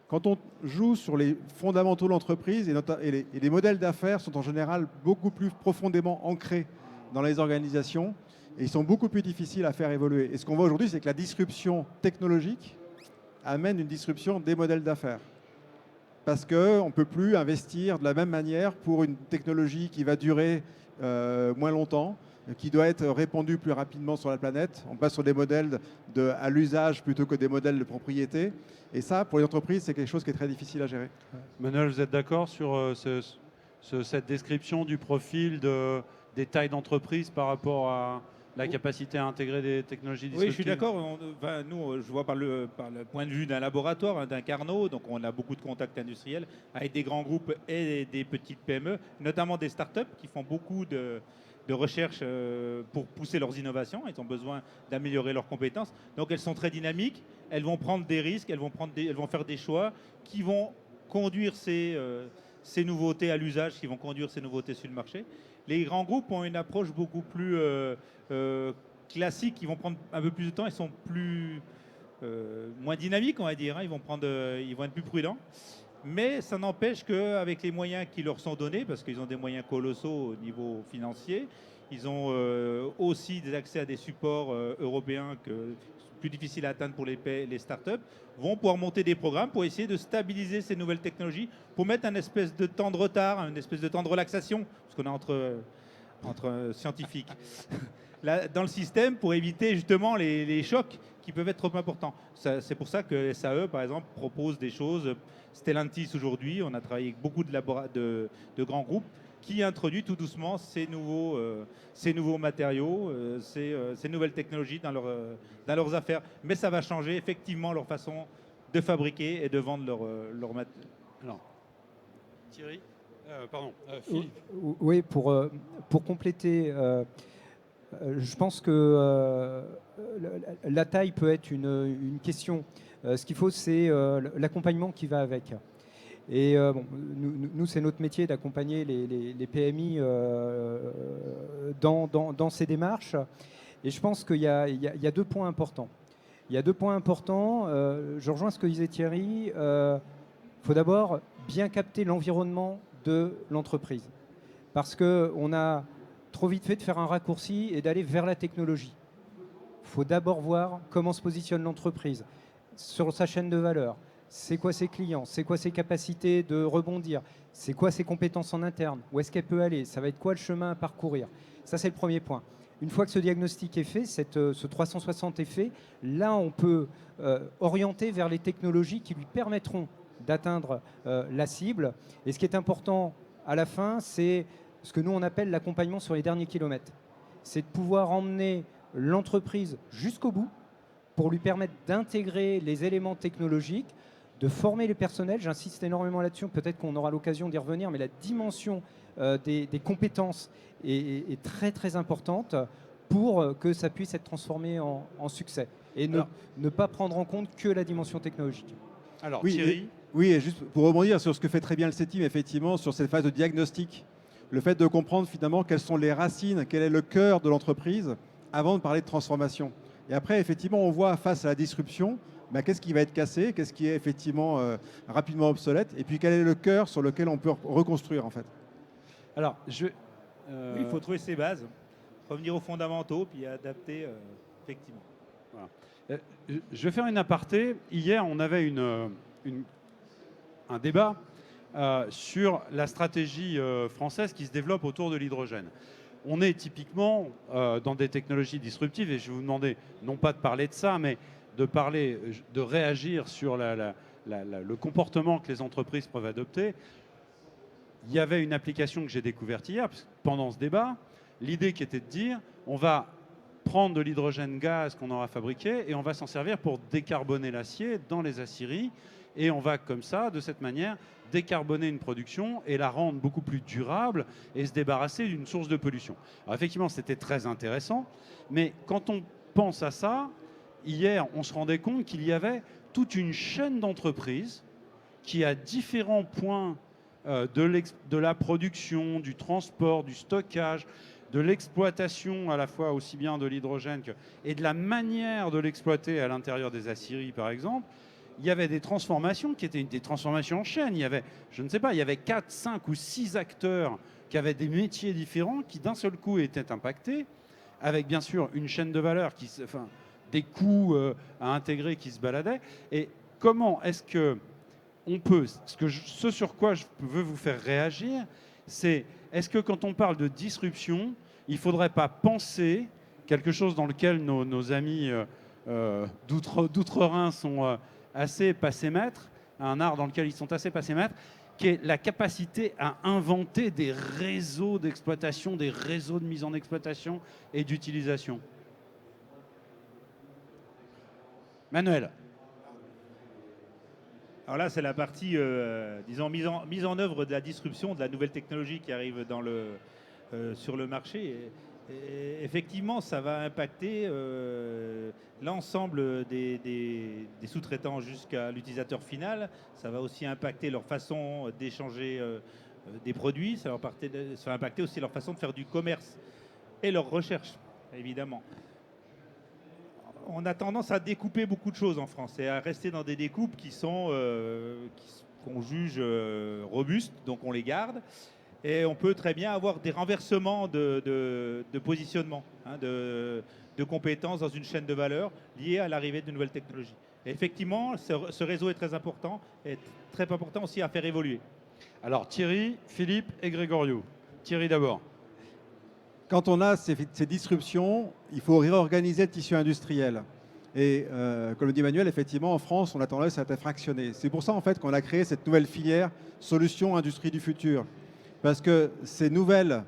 B: Quand on joue sur les fondamentaux de l'entreprise, et les modèles d'affaires sont en général beaucoup plus profondément ancrés dans les organisations, et ils sont beaucoup plus difficiles à faire évoluer. Et ce qu'on voit aujourd'hui, c'est que la disruption technologique amène une disruption des modèles d'affaires. Parce qu'on ne peut plus investir de la même manière pour une technologie qui va durer moins longtemps, qui doit être répandue plus rapidement sur la planète. On passe sur des modèles à l'usage plutôt que des modèles de propriété. Et ça, pour les entreprises, c'est quelque chose qui est très difficile à gérer.
A: Manuel, vous êtes d'accord sur cette description du profil des tailles d'entreprise par rapport à la capacité à intégrer des technologies disruptives?
E: Oui, je suis d'accord. Nous, je vois par le point de vue d'un laboratoire, d'un Carnot, donc on a beaucoup de contacts industriels avec des grands groupes et des petites PME, notamment des startups qui font beaucoup de recherche pour pousser leurs innovations. Ils ont besoin d'améliorer leurs compétences. Donc elles sont très dynamiques, elles vont prendre des risques, elles vont faire des choix qui vont conduire ces nouveautés à l'usage, qui vont conduire ces nouveautés sur le marché. Les grands groupes ont une approche beaucoup plus classique, ils vont prendre un peu plus de temps, ils sont moins dynamiques, on va dire, hein. Ils vont être plus prudents. Mais ça n'empêche qu'avec les moyens qui leur sont donnés, parce qu'ils ont des moyens colossaux au niveau financier, ils ont aussi des accès à des supports européens que sont plus difficiles à atteindre pour les startups, vont pouvoir monter des programmes pour essayer de stabiliser ces nouvelles technologies, pour mettre un espèce de temps de retard, une espèce de temps de relaxation, parce qu'on est entre scientifiques, là, dans le système, pour éviter justement les chocs qui peuvent être trop importants. C'est pour ça que SAE, par exemple, propose des choses. Stellantis, aujourd'hui, on a travaillé avec beaucoup de grands groupes qui introduisent tout doucement ces nouveaux matériaux, ces nouvelles technologies dans leurs affaires. Mais ça va changer effectivement leur façon de fabriquer et de vendre leurs matériaux.
A: Alors, Thierry, Philippe.
C: Oui, pour compléter, je pense que la taille peut être une question. Ce qu'il faut, c'est l'accompagnement qui va avec. Et nous, c'est notre métier d'accompagner les PMI dans ces démarches. Et je pense qu'il y a 2 points importants. Il y a 2 points importants. Je rejoins ce que disait Thierry. Il faut d'abord bien capter l'environnement de l'entreprise. Parce qu'on a trop vite fait de faire un raccourci et d'aller vers la technologie. Il faut d'abord voir comment se positionne l'entreprise sur sa chaîne de valeur. C'est quoi ses clients? C'est quoi ses capacités de rebondir? C'est quoi ses compétences en interne? Où est-ce qu'elle peut aller? Ça va être quoi le chemin à parcourir? Ça, c'est le premier point. Une fois que ce diagnostic est fait, ce 360 est fait, là, on peut orienter vers les technologies qui lui permettront d'atteindre la cible. Et ce qui est important à la fin, c'est ce que nous, on appelle l'accompagnement sur les derniers kilomètres. C'est de pouvoir emmener l'entreprise jusqu'au bout pour lui permettre d'intégrer les éléments technologiques, de former les personnels. J'insiste énormément là-dessus, peut-être qu'on aura l'occasion d'y revenir, mais la dimension des compétences est très très importante pour que ça puisse être transformé en succès et ne pas prendre en compte que la dimension technologique.
A: Alors,
B: Oui,
A: Thierry.
B: Oui, et juste pour rebondir sur ce que fait très bien le CETIM, effectivement, sur cette phase de diagnostic, le fait de comprendre finalement quelles sont les racines, quel est le cœur de l'entreprise avant de parler de transformation. Et après, effectivement, on voit face à la disruption, qu'est-ce qui va être cassé, qu'est-ce qui est effectivement rapidement obsolète, et puis quel est le cœur sur lequel on peut reconstruire en fait.
A: Alors,
E: Oui, il faut trouver ses bases, revenir aux fondamentaux, puis adapter effectivement.
A: Voilà. Je vais faire une aparté. Hier, on avait un débat sur la stratégie française qui se développe autour de l'hydrogène. On est typiquement dans des technologies disruptives, et je vais vous demander non pas de parler de ça, mais de réagir sur le comportement que les entreprises peuvent adopter. Il y avait une application que j'ai découverte hier, pendant ce débat, l'idée qui était de dire on va prendre de l'hydrogène gaz qu'on aura fabriqué et on va s'en servir pour décarboner l'acier dans les aciéries, et on va comme ça, de cette manière, décarboner une production et la rendre beaucoup plus durable et se débarrasser d'une source de pollution. Alors effectivement, c'était très intéressant, mais quand on pense à ça, hier, on se rendait compte qu'il y avait toute une chaîne d'entreprises qui, à différents points de la production, du transport, du stockage, de l'exploitation à la fois aussi bien de l'hydrogène et de la manière de l'exploiter à l'intérieur des aciéries, par exemple, il y avait des transformations qui étaient des transformations en chaîne. Il y avait, je ne sais pas, il y avait 4, 5 ou 6 acteurs qui avaient des métiers différents qui d'un seul coup étaient impactés, avec bien sûr une chaîne de valeur, des coûts à intégrer qui se baladaient. Et comment est-ce que on peut, ce sur quoi je veux vous faire réagir, c'est est-ce que quand on parle de disruption, il ne faudrait pas penser quelque chose dans lequel nos amis d'outre-Rhin sont assez passés maîtres, un art dans lequel ils sont assez passés maîtres, qui est la capacité à inventer des réseaux d'exploitation, des réseaux de mise en exploitation et d'utilisation. Manuel.
E: Alors là, c'est la partie, disons, mise en œuvre de la disruption de la nouvelle technologie qui arrive sur le marché. Et effectivement, ça va impacter l'ensemble des sous-traitants jusqu'à l'utilisateur final. Ça va aussi impacter leur façon d'échanger des produits. Ça va impacter aussi leur façon de faire du commerce et leur recherche, évidemment. On a tendance à découper beaucoup de choses en France et à rester dans des découpes qu'on juge robustes, donc on les garde. Et on peut très bien avoir des renversements de positionnement, de compétences dans une chaîne de valeur liée à l'arrivée de nouvelles technologies. Et effectivement, ce réseau est très important aussi à faire évoluer.
A: Alors Thierry, Philippe et Grégorio. Thierry d'abord.
B: Quand on a ces disruptions, il faut réorganiser le tissu industriel. Et comme le dit Manuel, effectivement, en France, on a tendance à être fractionné. C'est pour ça en fait qu'on a créé cette nouvelle filière Solutions Industrie du Futur. Parce que ces nouvelles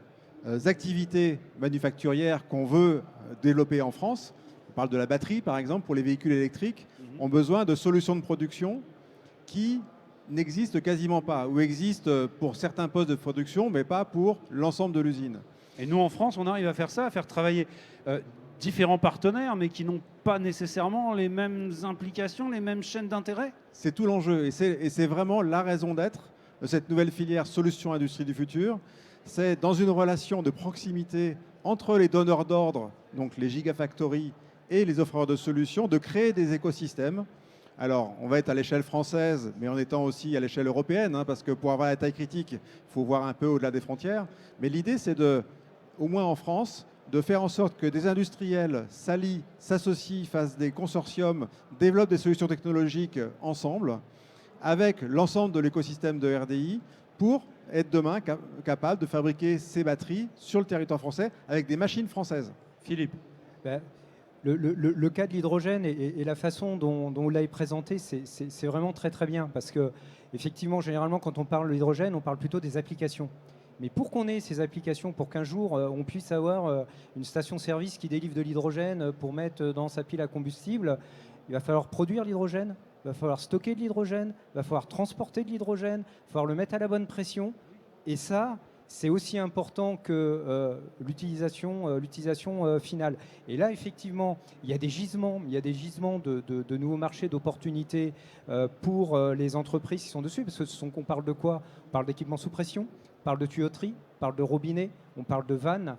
B: activités manufacturières qu'on veut développer en France, on parle de la batterie par exemple pour les véhicules électriques, ont besoin de solutions de production qui n'existent quasiment pas, ou existent pour certains postes de production, mais pas pour l'ensemble de l'usine.
A: Et nous, en France, on arrive à faire ça, à faire travailler différents partenaires, mais qui n'ont pas nécessairement les mêmes implications, les mêmes chaînes d'intérêt.
B: C'est tout l'enjeu, et c'est vraiment la raison d'être de cette nouvelle filière Solutions Industrie du Futur. C'est dans une relation de proximité entre les donneurs d'ordre, donc les gigafactories, et les offreurs de solutions, de créer des écosystèmes. Alors, on va être à l'échelle française, mais en étant aussi à l'échelle européenne, parce que pour avoir la taille critique, il faut voir un peu au-delà des frontières. Mais l'idée, c'est au moins en France, de faire en sorte que des industriels s'allient, s'associent, fassent des consortiums, développent des solutions technologiques ensemble, avec l'ensemble de l'écosystème de RDI, pour être demain capable de fabriquer ces batteries sur le territoire français avec des machines françaises.
A: Philippe.
C: Le cas de l'hydrogène et la façon dont vous l'avez présenté, c'est vraiment très très bien. Parce que, effectivement, généralement, quand on parle de l'hydrogène, on parle plutôt des applications. Mais pour qu'on ait ces applications, pour qu'un jour on puisse avoir une station-service qui délivre de l'hydrogène pour mettre dans sa pile à combustible, il va falloir produire l'hydrogène, il va falloir stocker de l'hydrogène, il va falloir transporter de l'hydrogène, il va falloir le mettre à la bonne pression. Et ça, c'est aussi important que l'utilisation finale. Et là, effectivement, il y a des gisements de nouveaux marchés, d'opportunités pour les entreprises qui sont dessus. Parce que on parle de quoi? On parle d'équipements sous pression, on parle de tuyauterie, on parle de robinet, on parle de vannes,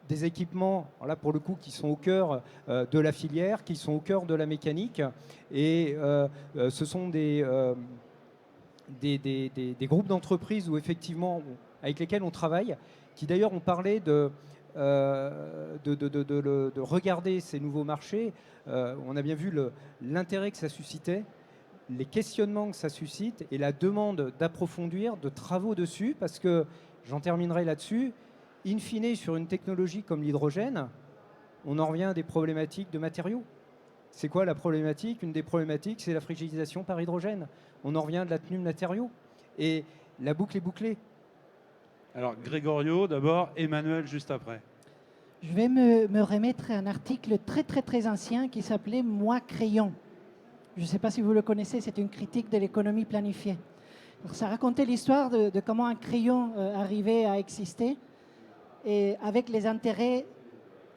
C: des équipements, là pour le coup, qui sont au cœur de la filière, qui sont au cœur de la mécanique. Et ce sont des groupes d'entreprises où effectivement, avec lesquels on travaille, qui d'ailleurs ont parlé de regarder ces nouveaux marchés. On a bien vu l'intérêt que ça suscitait, les questionnements que ça suscite et la demande d'approfondir, de travaux dessus, parce que, j'en terminerai là-dessus, in fine, sur une technologie comme l'hydrogène, on en revient à des problématiques de matériaux. C'est quoi la problématique? Une des problématiques, c'est la fragilisation par hydrogène. On en revient de la tenue de matériaux. Et la boucle est bouclée.
A: Alors, Grégorio d'abord, Emmanuel juste après.
D: Je vais me remettre à un article très très très ancien qui s'appelait « Moi crayon ». Je ne sais pas si vous le connaissez, c'est une critique de l'économie planifiée. Alors, ça racontait l'histoire de comment un crayon arrivait à exister et avec les intérêts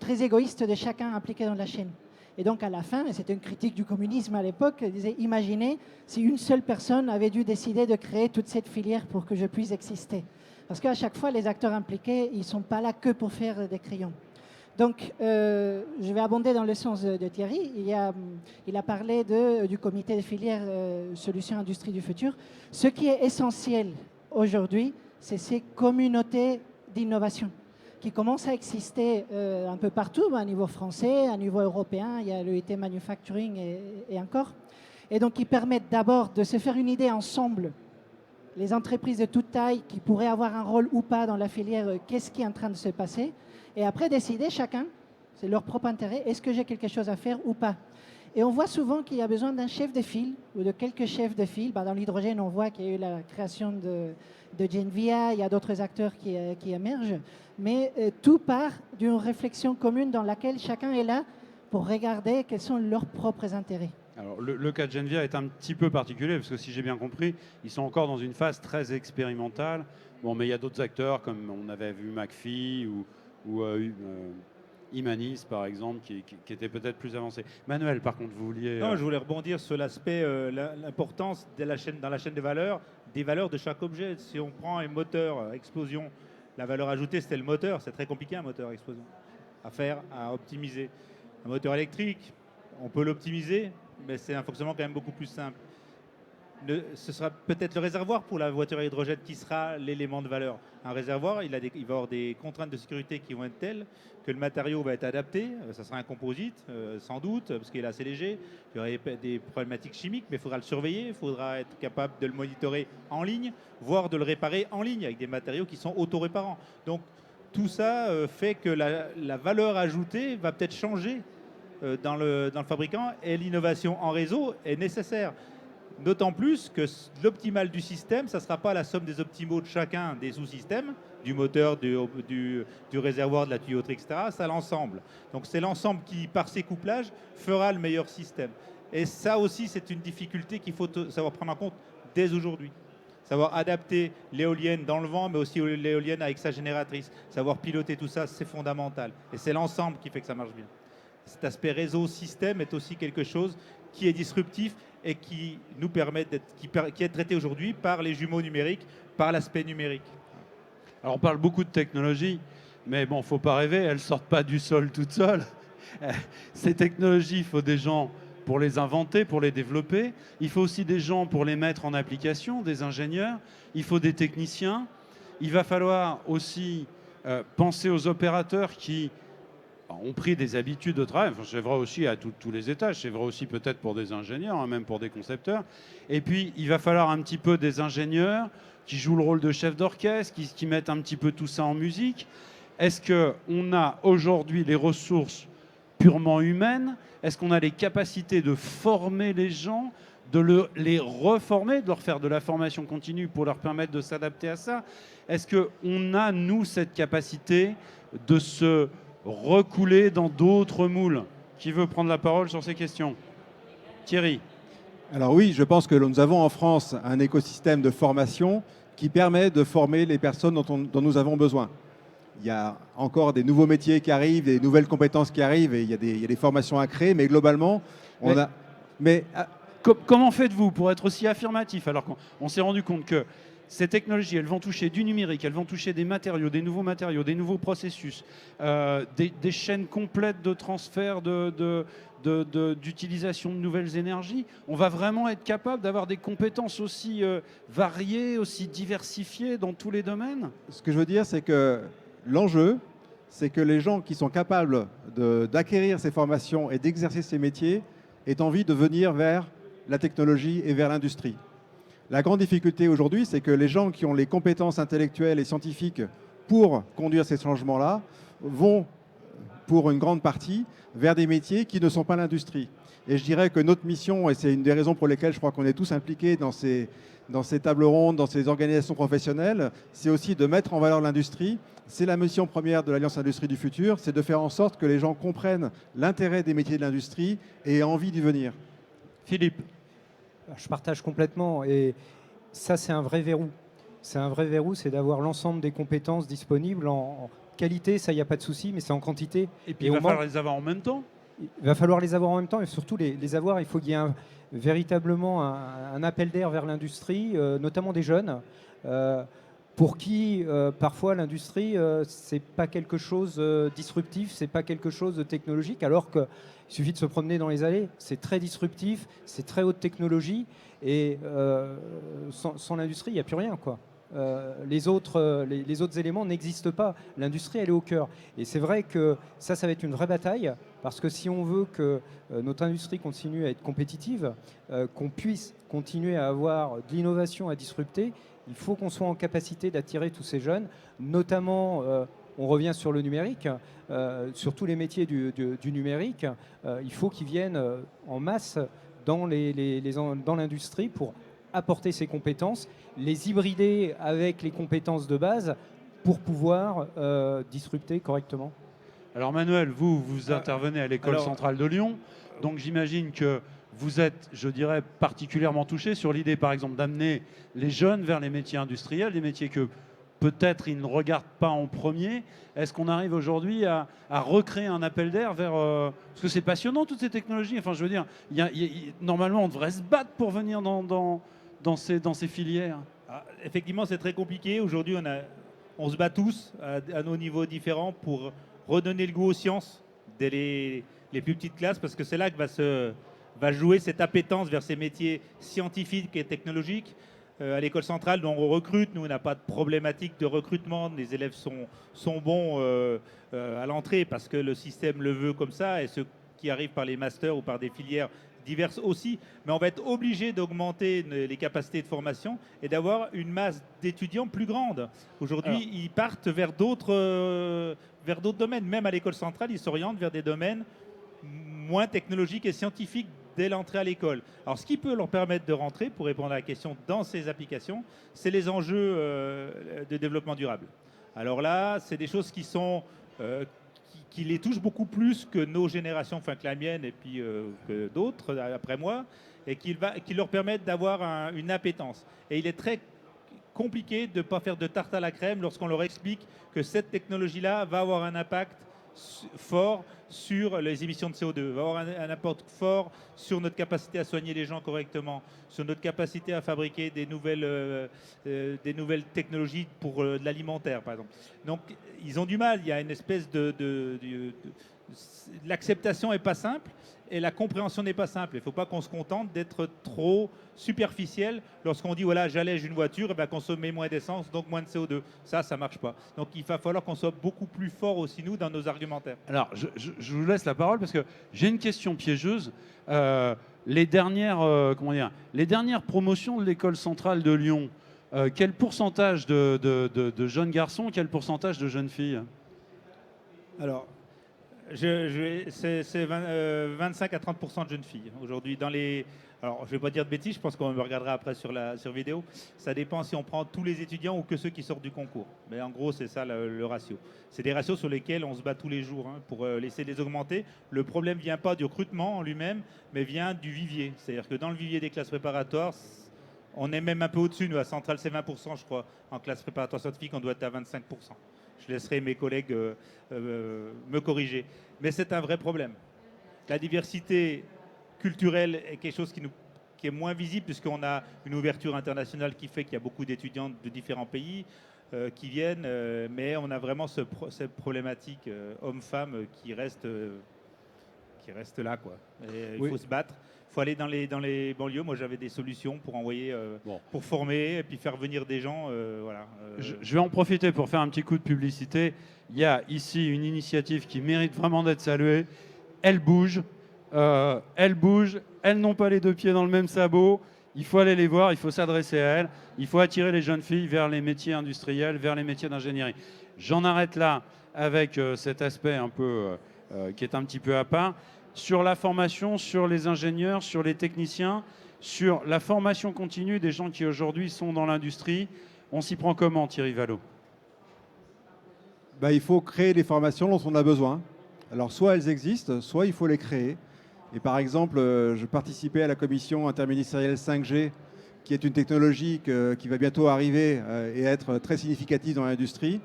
D: très égoïstes de chacun impliqué dans la chaîne. Et donc à la fin, et c'était une critique du communisme à l'époque, il disait « Imaginez si une seule personne avait dû décider de créer toute cette filière pour que je puisse exister ». Parce qu'à chaque fois, les acteurs impliqués, ils ne sont pas là que pour faire des crayons. Donc, je vais abonder dans le sens de Thierry. Il a parlé du comité de filière Solutions Industrie du Futur. Ce qui est essentiel aujourd'hui, c'est ces communautés d'innovation qui commencent à exister un peu partout, à niveau français, à niveau européen. Il y a l'EIT Manufacturing et encore. Et donc, qui permettent d'abord de se faire une idée ensemble, les entreprises de toute taille qui pourraient avoir un rôle ou pas dans la filière, qu'est-ce qui est en train de se passer, et après décider chacun, c'est leur propre intérêt, est-ce que j'ai quelque chose à faire ou pas. Et on voit souvent qu'il y a besoin d'un chef de file ou de quelques chefs de file. Dans l'hydrogène, on voit qu'il y a eu la création de Genvia, il y a d'autres acteurs qui émergent, mais tout part d'une réflexion commune dans laquelle chacun est là pour regarder quels sont leurs propres intérêts.
A: Alors, le cas de Genvia est un petit peu particulier parce que si j'ai bien compris, ils sont encore dans une phase très expérimentale. Bon, mais il y a d'autres acteurs comme on avait vu McPhee ou Imanis par exemple qui étaient peut-être plus avancés. Manuel, par contre, vous vouliez...
E: Non, je voulais rebondir sur l'aspect, l'importance de dans la chaîne de valeur, des valeurs de chaque objet. Si on prend un moteur explosion, la valeur ajoutée c'était le moteur. C'est très compliqué un moteur explosion à faire, à optimiser. Un moteur électrique, on peut l'optimiser, mais c'est un fonctionnement quand même beaucoup plus simple. Ce sera peut-être le réservoir pour la voiture à hydrogène qui sera l'élément de valeur. Un réservoir, il va avoir des contraintes de sécurité qui vont être telles que le matériau va être adapté. Ça sera un composite, sans doute, parce qu'il est assez léger. Il y aurait des problématiques chimiques, mais il faudra le surveiller. Il faudra être capable de le monitorer en ligne, voire de le réparer en ligne avec des matériaux qui sont auto-réparants. Donc tout ça fait que la valeur ajoutée va peut-être changer dans le fabricant et l'innovation en réseau est nécessaire. D'autant plus que l'optimal du système, ça ne sera pas la somme des optimaux de chacun des sous-systèmes, du moteur, du réservoir, de la tuyauterie, etc. C'est l'ensemble. Donc c'est l'ensemble qui, par ses couplages, fera le meilleur système. Et ça aussi, c'est une difficulté qu'il faut savoir prendre en compte dès aujourd'hui. Savoir adapter l'éolienne dans le vent, mais aussi l'éolienne avec sa génératrice. Savoir piloter tout ça, c'est fondamental. Et c'est l'ensemble qui fait que ça marche bien. Cet aspect réseau-système est aussi quelque chose qui est disruptif et qui nous permet qui est traité aujourd'hui par les jumeaux numériques, par l'aspect numérique.
A: Alors on parle beaucoup de technologie, mais bon, faut pas rêver, elles sortent pas du sol toutes seules. Ces technologies, il faut des gens pour les inventer, pour les développer. Il faut aussi des gens pour les mettre en application, des ingénieurs. Il faut des techniciens. Il va falloir aussi penser aux opérateurs qui ont pris des habitudes de travail. Enfin, c'est vrai aussi à tous les étages, c'est vrai aussi peut-être pour des ingénieurs, hein, même pour des concepteurs. Et puis, il va falloir un petit peu des ingénieurs qui jouent le rôle de chef d'orchestre, qui mettent un petit peu tout ça en musique. Est-ce qu'on a aujourd'hui les ressources purement humaines? Est-ce qu'on a les capacités de former les gens, de les reformer, de leur faire de la formation continue pour leur permettre de s'adapter à ça? Est-ce qu'on a, nous, cette capacité de se recouler dans d'autres moules? Qui veut prendre la parole sur ces questions? Thierry.
B: Alors oui, je pense que nous avons en France un écosystème de formation qui permet de former les personnes dont nous avons besoin. Il y a encore des nouveaux métiers qui arrivent, des nouvelles compétences qui arrivent et il y a des formations à créer, mais globalement,
A: Comment faites-vous pour être aussi affirmatif alors qu'on s'est rendu compte que ces technologies, elles vont toucher du numérique, elles vont toucher des matériaux, des nouveaux processus, des chaînes complètes de transfert, d'utilisation de nouvelles énergies. On va vraiment être capable d'avoir des compétences aussi variées, aussi diversifiées dans tous les domaines?
B: Ce que je veux dire, c'est que l'enjeu, c'est que les gens qui sont capables d'acquérir ces formations et d'exercer ces métiers aient envie de venir vers la technologie et vers l'industrie. La grande difficulté aujourd'hui, c'est que les gens qui ont les compétences intellectuelles et scientifiques pour conduire ces changements-là vont, pour une grande partie, vers des métiers qui ne sont pas l'industrie. Et je dirais que notre mission, et c'est une des raisons pour lesquelles je crois qu'on est tous impliqués dans ces tables rondes, dans ces organisations professionnelles, c'est aussi de mettre en valeur l'industrie. C'est la mission première de l'Alliance Industrie du Futur, c'est de faire en sorte que les gens comprennent l'intérêt des métiers de l'industrie et aient envie d'y venir.
A: Philippe.
C: Je partage complètement et ça c'est un vrai verrou. C'est un vrai verrou, c'est d'avoir l'ensemble des compétences disponibles en qualité, ça il n'y a pas de souci, mais c'est en quantité.
A: Et puis il va falloir les avoir en même temps.
C: Il va falloir les avoir en même temps et surtout les avoir, il faut qu'il y ait véritablement un appel d'air vers l'industrie, notamment des jeunes, pour qui parfois l'industrie c'est pas quelque chose disruptif, c'est pas quelque chose de technologique, alors que il suffit de se promener dans les allées, c'est très disruptif, c'est très haute technologie et sans l'industrie, il n'y a plus rien, quoi. Les autres éléments n'existent pas. L'industrie, elle est au cœur. Et c'est vrai que ça va être une vraie bataille parce que si on veut que notre industrie continue à être compétitive, qu'on puisse continuer à avoir de l'innovation à disrupter, il faut qu'on soit en capacité d'attirer tous ces jeunes, notamment on revient sur le numérique, sur tous les métiers du numérique, il faut qu'ils viennent en masse dans l'industrie pour apporter ces compétences, les hybrider avec les compétences de base pour pouvoir disrupter correctement.
A: Alors Manuel, vous intervenez à l'École centrale de Lyon, donc j'imagine que vous êtes, je dirais, particulièrement touché sur l'idée, par exemple, d'amener les jeunes vers les métiers industriels, des métiers que peut-être ils ne regardent pas en premier. Est-ce qu'on arrive aujourd'hui à recréer un appel d'air vers... parce que c'est passionnant, toutes ces technologies. Enfin, je veux dire, normalement, on devrait se battre pour venir dans ces filières.
E: Ah, effectivement, c'est très compliqué. Aujourd'hui, on se bat tous à nos niveaux différents pour redonner le goût aux sciences dès les plus petites classes, parce que c'est là que va jouer cette appétence vers ces métiers scientifiques et technologiques. À l'école centrale, dont on recrute, nous, on n'a pas de problématique de recrutement. Les élèves sont bons à l'entrée parce que le système le veut comme ça, et ceux qui arrivent par les masters ou par des filières diverses aussi. Mais on va être obligé d'augmenter les capacités de formation et d'avoir une masse d'étudiants plus grande. Aujourd'hui, ils partent vers d'autres domaines. Même à l'école centrale, ils s'orientent vers des domaines moins technologiques et scientifiques dès l'entrée à l'école. Alors, ce qui peut leur permettre de rentrer, pour répondre à la question, dans ces applications, c'est les enjeux de développement durable. Alors là, c'est des choses qui les touchent beaucoup plus que nos générations, enfin que la mienne et puis que d'autres après moi, et qui leur permettent d'avoir une appétence. Et il est très compliqué de ne pas faire de tarte à la crème lorsqu'on leur explique que cette technologie-là va avoir un impact fort sur les émissions de CO2, va avoir un impact fort sur notre capacité à soigner les gens correctement, sur notre capacité à fabriquer des nouvelles technologies pour de l'alimentaire, par exemple. Donc, ils ont du mal. Il y a une espèce l'acceptation n'est pas simple et la compréhension n'est pas simple. Il ne faut pas qu'on se contente d'être trop superficiel lorsqu'on dit voilà, j'allège une voiture, et va consommer moins d'essence, donc moins de CO2. Ça ne marche pas. Donc il va falloir qu'on soit beaucoup plus fort aussi, nous, dans nos argumentaires.
A: Alors, je vous laisse la parole parce que j'ai une question piégeuse. Les dernières promotions de l'école centrale de Lyon, quel pourcentage de jeunes garçons, quel pourcentage de jeunes filles?
E: Alors, c'est 25 à 30% de jeunes filles aujourd'hui. Alors, je ne vais pas dire de bêtises, je pense qu'on me regardera après sur vidéo. Ça dépend si on prend tous les étudiants ou que ceux qui sortent du concours. Mais en gros, c'est ça le ratio. C'est des ratios sur lesquels on se bat tous les jours pour laisser les augmenter. Le problème ne vient pas du recrutement en lui-même, mais vient du vivier. C'est-à-dire que dans le vivier des classes préparatoires, on est même un peu au-dessus. Nous, à Centrale, c'est 20%, je crois. En classe préparatoire scientifique, on doit être à 25%. Je laisserai mes collègues me corriger. Mais c'est un vrai problème. La diversité culturelle est quelque chose qui est moins visible puisqu'on a une ouverture internationale qui fait qu'il y a beaucoup d'étudiants de différents pays qui viennent. Mais on a vraiment cette problématique homme-femme qui reste là, quoi. Il faut se battre. Il faut aller dans les banlieues. Moi, j'avais des solutions pour envoyer, pour former et puis faire venir des gens. Voilà.
A: Je vais en profiter pour faire un petit coup de publicité. Il y a ici une initiative qui mérite vraiment d'être saluée. Elle bouge. Elles n'ont pas les deux pieds dans le même sabot. Il faut aller les voir, il faut s'adresser à elles. Il faut attirer les jeunes filles vers les métiers industriels, vers les métiers d'ingénierie. J'en arrête là avec cet aspect un peu qui est un petit peu à part. Sur la formation, sur les ingénieurs, sur les techniciens, sur la formation continue des gens qui aujourd'hui sont dans l'industrie. On s'y prend comment, Thierry Vallot?
B: Il faut créer les formations dont on a besoin. Alors soit elles existent, soit il faut les créer. Et par exemple, je participais à la commission interministérielle 5G, qui est une technologie qui va bientôt arriver et être très significative dans l'industrie.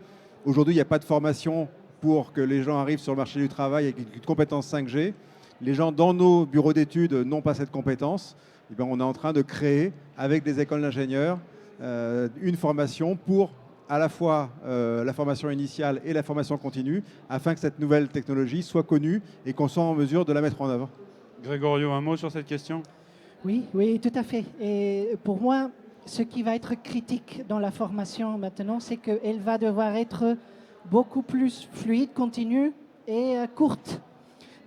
B: Aujourd'hui, il n'y a pas de formation pour que les gens arrivent sur le marché du travail avec une compétence 5G. Les gens dans nos bureaux d'études n'ont pas cette compétence. Et bien, on est en train de créer, avec des écoles d'ingénieurs, une formation pour à la fois la formation initiale et la formation continue, afin que cette nouvelle technologie soit connue et qu'on soit en mesure de la mettre en œuvre.
A: Grégorio, un mot sur cette question?
D: Oui, oui, tout à fait. Et pour moi, ce qui va être critique dans la formation maintenant, c'est qu'elle va devoir être beaucoup plus fluide, continue et courte.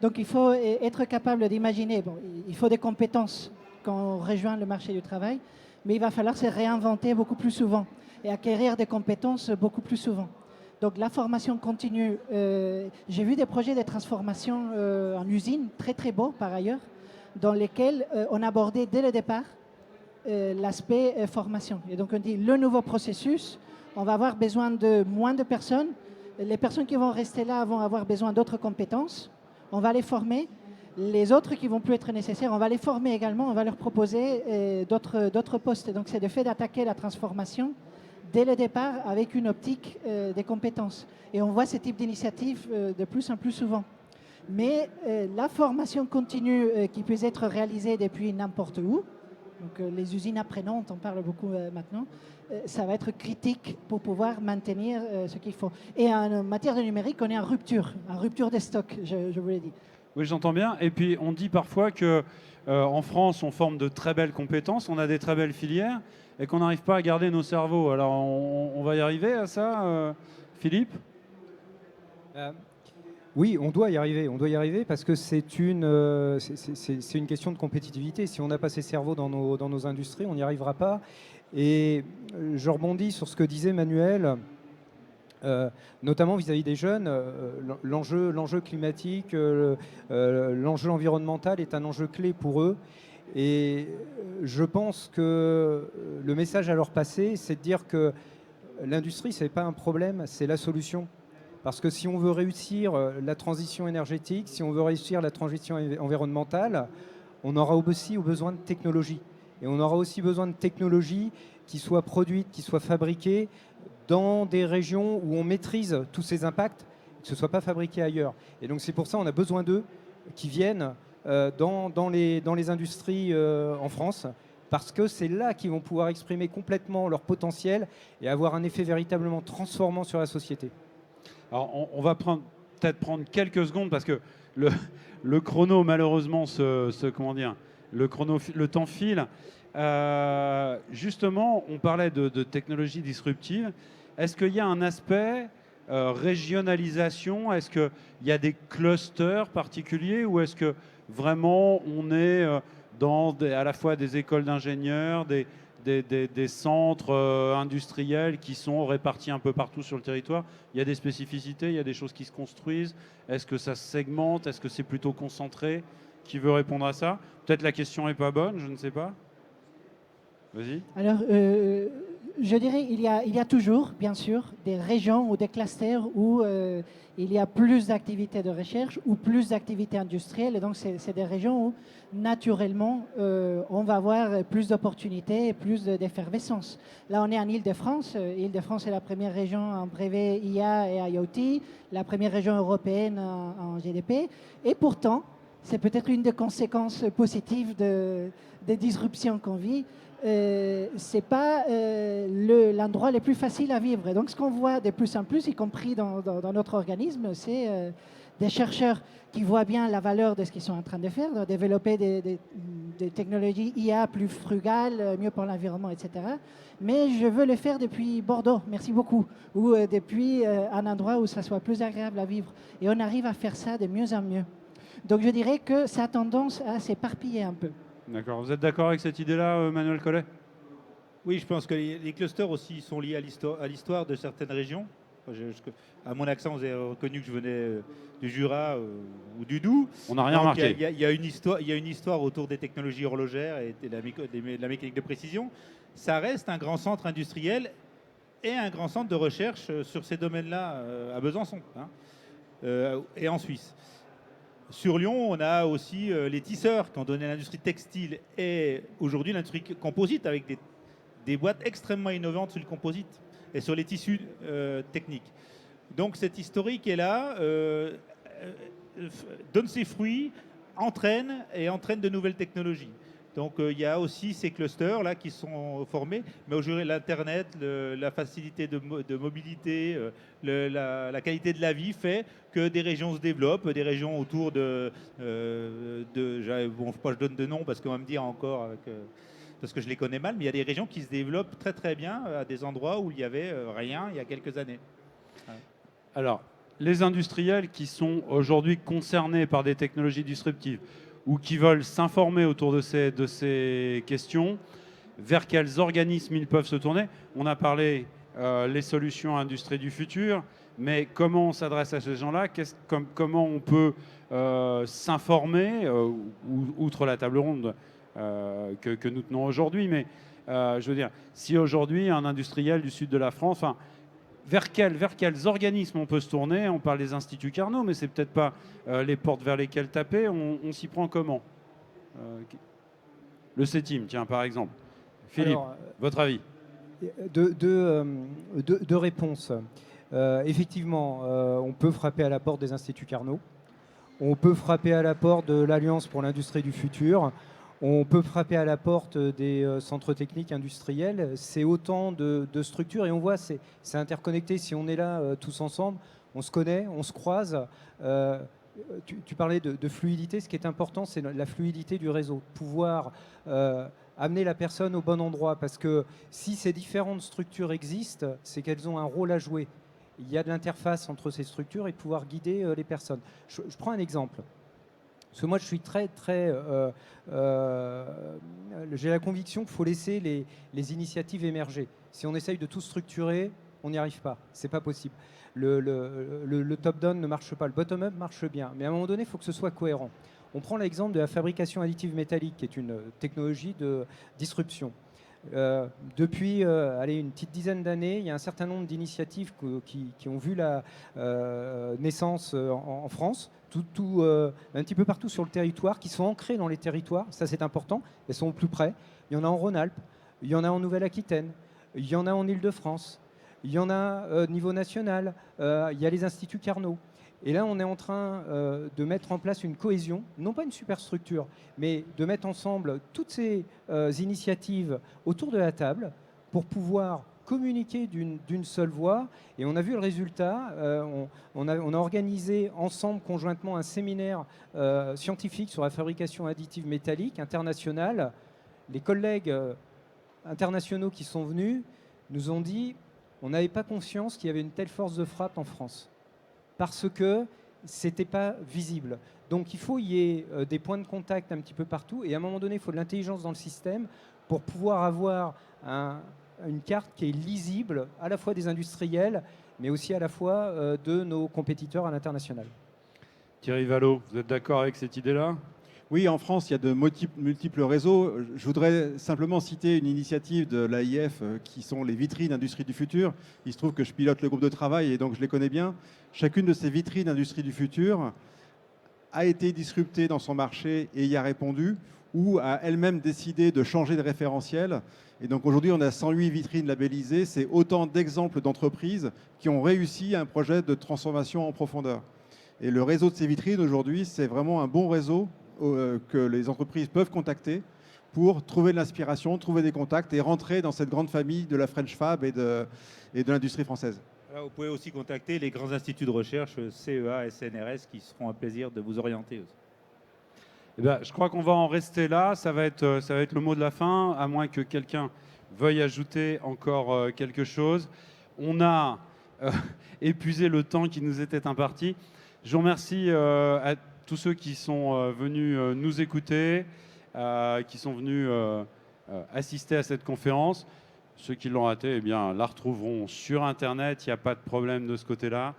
D: Donc il faut être capable d'imaginer, il faut des compétences quand on rejoint le marché du travail, mais il va falloir se réinventer beaucoup plus souvent et acquérir des compétences beaucoup plus souvent. Donc la formation continue, j'ai vu des projets de transformation en usine, très très beaux par ailleurs, dans lesquels on abordait dès le départ l'aspect formation. Et donc on dit le nouveau processus, on va avoir besoin de moins de personnes, les personnes qui vont rester là vont avoir besoin d'autres compétences, on va les former, les autres qui vont plus être nécessaires, on va les former également, on va leur proposer d'autres postes. Donc c'est le fait d'attaquer la transformation dès le départ avec une optique des compétences. Et on voit ce type d'initiative de plus en plus souvent. Mais la formation continue qui peut être réalisée depuis n'importe où, donc les usines apprenantes, on parle beaucoup maintenant, ça va être critique pour pouvoir maintenir ce qu'il faut. Et en matière de numérique, on est en rupture des stocks, je vous l'ai dit.
A: Oui, j'entends bien. Et puis, on dit parfois que en France, on forme de très belles compétences, on a des très belles filières, et qu'on n'arrive pas à garder nos cerveaux. Alors, on va y arriver à ça, Philippe?
C: Oui, on doit y arriver parce que c'est une question de compétitivité. Si on n'a pas ces cerveaux dans nos industries, on n'y arrivera pas. Et je rebondis sur ce que disait Manuel, notamment vis-à-vis des jeunes. L'enjeu climatique, l'enjeu environnemental est un enjeu clé pour eux. Et je pense que le message à leur passer, c'est de dire que l'industrie, ce n'est pas un problème, c'est la solution. Parce que si on veut réussir la transition énergétique, si on veut réussir la transition environnementale, on aura aussi besoin de technologies. Et on aura aussi besoin de technologies qui soient produites, qui soient fabriquées dans des régions où on maîtrise tous ces impacts, que ce ne soit pas fabriqué ailleurs. Et donc c'est pour ça qu'on a besoin d'eux qui viennent dans les industries en France, parce que c'est là qu'ils vont pouvoir exprimer complètement leur potentiel et avoir un effet véritablement transformant sur la société.
A: Alors, on va peut-être prendre quelques secondes parce que le chrono, malheureusement, le temps file. Justement, on parlait de technologies disruptives. Est-ce qu'il y a un aspect régionalisation? Est-ce qu'il y a des clusters particuliers ou est-ce que vraiment on est à la fois des écoles d'ingénieurs, des centres industriels qui sont répartis un peu partout sur le territoire? Il y a des spécificités, il y a des choses qui se construisent. Est-ce que ça se segmente? Est-ce que c'est plutôt concentré? Qui veut répondre à ça? Peut-être la question n'est pas bonne, je ne sais pas. Vas-y.
D: Alors, je dirais il y a toujours, bien sûr, des régions ou des clusters où il y a plus d'activités de recherche ou plus d'activités industrielles. Et donc, c'est des régions où, naturellement, on va avoir plus d'opportunités et plus d'effervescence. Là, on est en Île-de-France. Île-de-France est la première région en brevet IA et IoT, la première région européenne en GDP. Et pourtant, c'est peut-être une des conséquences positives des disruptions qu'on vit. C'est pas l'endroit le plus facile à vivre. Et donc, ce qu'on voit de plus en plus, y compris dans notre organisme, c'est des chercheurs qui voient bien la valeur de ce qu'ils sont en train de faire, de développer des technologies IA plus frugales, mieux pour l'environnement, etc. Mais je veux le faire depuis Bordeaux, merci beaucoup, ou depuis un endroit où ça soit plus agréable à vivre. Et on arrive à faire ça de mieux en mieux. Donc, je dirais que ça a tendance à s'éparpiller un peu.
A: D'accord. Vous êtes d'accord avec cette idée-là, Manuel Collet?
E: Oui, je pense que les clusters aussi sont liés à l'histoire de certaines régions. À mon accent, vous avez reconnu que je venais du Jura ou du Doubs.
A: On n'a rien remarqué.
E: Il y a une histoire autour des technologies horlogères et de la mécanique de précision. Ça reste un grand centre industriel et un grand centre de recherche sur ces domaines-là à Besançon, et en Suisse. Sur Lyon, on a aussi les tisseurs qui ont donné l'industrie textile et aujourd'hui l'industrie composite avec des boîtes extrêmement innovantes sur le composite et sur les tissus techniques. Donc cette historique est là, donne ses fruits, entraîne de nouvelles technologies. Donc il y a aussi ces clusters là qui sont formés, mais aujourd'hui l'Internet, la facilité de mobilité, la qualité de la vie fait que des régions se développent, des régions autour bon, je donne de noms parce qu'on va me dire encore parce que je les connais mal, mais il y a des régions qui se développent très très bien à des endroits où il n'y avait rien il y a quelques années.
A: Alors, les industriels qui sont aujourd'hui concernés par des technologies disruptives ou qui veulent s'informer autour de ces questions, vers quels organismes ils peuvent se tourner? On a parlé les solutions industrie du futur, Mais comment on s'adresse à ces gens-là? Comment on peut s'informer, outre la table ronde que nous tenons aujourd'hui? Mais je veux dire, si aujourd'hui un industriel du sud de la France, enfin, vers quels organismes on peut se tourner? On parle des instituts Carnot, mais c'est peut-être pas les portes vers lesquelles taper. On s'y prend comment? Le CETIM, tiens, par exemple. Philippe,
C: Alors,
A: votre avis?
C: Deux réponses. Effectivement, on peut frapper à la porte des instituts Carnot. On peut frapper à la porte de l'Alliance pour l'industrie du futur. On peut frapper à la porte des centres techniques industriels. C'est autant de structures et on voit, c'est interconnecté. Si on est là tous ensemble, on se connaît, on se croise. Tu parlais de fluidité. Ce qui est important, c'est la fluidité du réseau. Pouvoir amener la personne au bon endroit. Parce que si ces différentes structures existent, c'est qu'elles ont un rôle à jouer. Il y a de l'interface entre ces structures et de pouvoir guider les personnes. Je prends un exemple. Parce que moi, je suis j'ai la conviction qu'il faut laisser les initiatives émerger. Si on essaye de tout structurer, on n'y arrive pas. C'est pas possible. Le top-down ne marche pas. Le bottom-up marche bien. Mais à un moment donné, il faut que ce soit cohérent. On prend l'exemple de la fabrication additive métallique, qui est une technologie de disruption. Depuis une petite dizaine d'années, il y a un certain nombre d'initiatives qui ont vu la naissance en France, un petit peu partout sur le territoire, qui sont ancrées dans les territoires. Ça, c'est important. Elles sont au plus près. Il y en a en Rhône-Alpes, il y en a en Nouvelle-Aquitaine, il y en a en Île-de-France, il y en a au niveau national, il y a les instituts Carnot. Et là, on est en train de mettre en place une cohésion, non pas une superstructure, mais de mettre ensemble toutes ces initiatives autour de la table pour pouvoir communiquer d'une seule voix. Et on a vu le résultat. On a organisé ensemble, conjointement, un séminaire scientifique sur la fabrication additive métallique internationale. Les collègues internationaux qui sont venus nous ont dit on n'avait pas conscience qu'il y avait une telle force de frappe en France, parce que ce n'était pas visible. Donc il faut y ait des points de contact un petit peu partout, et à un moment donné, il faut de l'intelligence dans le système pour pouvoir avoir une carte qui est lisible, à la fois des industriels, mais aussi à la fois de nos compétiteurs à l'international.
A: Thierry Vallot, vous êtes d'accord avec cette idée-là?
B: Oui, en France, il y a de multiples réseaux. Je voudrais simplement citer une initiative de l'AIF qui sont les vitrines Industrie du futur. Il se trouve que je pilote le groupe de travail et donc je les connais bien. Chacune de ces vitrines Industrie du futur a été disruptée dans son marché et y a répondu, ou a elle-même décidé de changer de référentiel. Et donc aujourd'hui, on a 108 vitrines labellisées. C'est autant d'exemples d'entreprises qui ont réussi un projet de transformation en profondeur. Et le réseau de ces vitrines aujourd'hui, c'est vraiment un bon réseau que les entreprises peuvent contacter pour trouver de l'inspiration, trouver des contacts et rentrer dans cette grande famille de la French Fab et de l'industrie française.
E: Alors, vous pouvez aussi contacter les grands instituts de recherche CEA, SNRS qui seront un plaisir de vous orienter aussi.
A: Eh bien, je crois qu'on va en rester là. Ça va être le mot de la fin, à moins que quelqu'un veuille ajouter encore quelque chose. On a épuisé le temps qui nous était imparti. Je vous remercie à tous ceux qui sont venus nous écouter, qui sont venus assister à cette conférence. Ceux qui l'ont raté, eh bien, la retrouveront sur Internet. Il n'y a pas de problème de ce côté-là.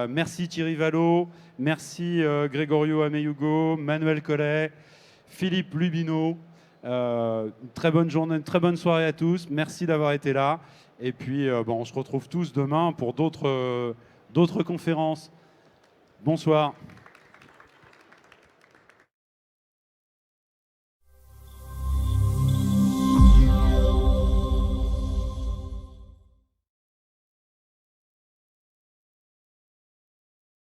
A: Merci Thierry Vallot, merci Gregorio Ameyugo, Manuel Collet, Philippe Lubino. Une très bonne journée, une très bonne soirée à tous. Merci d'avoir été là. Et puis, on se retrouve tous demain pour d'autres conférences. Bonsoir.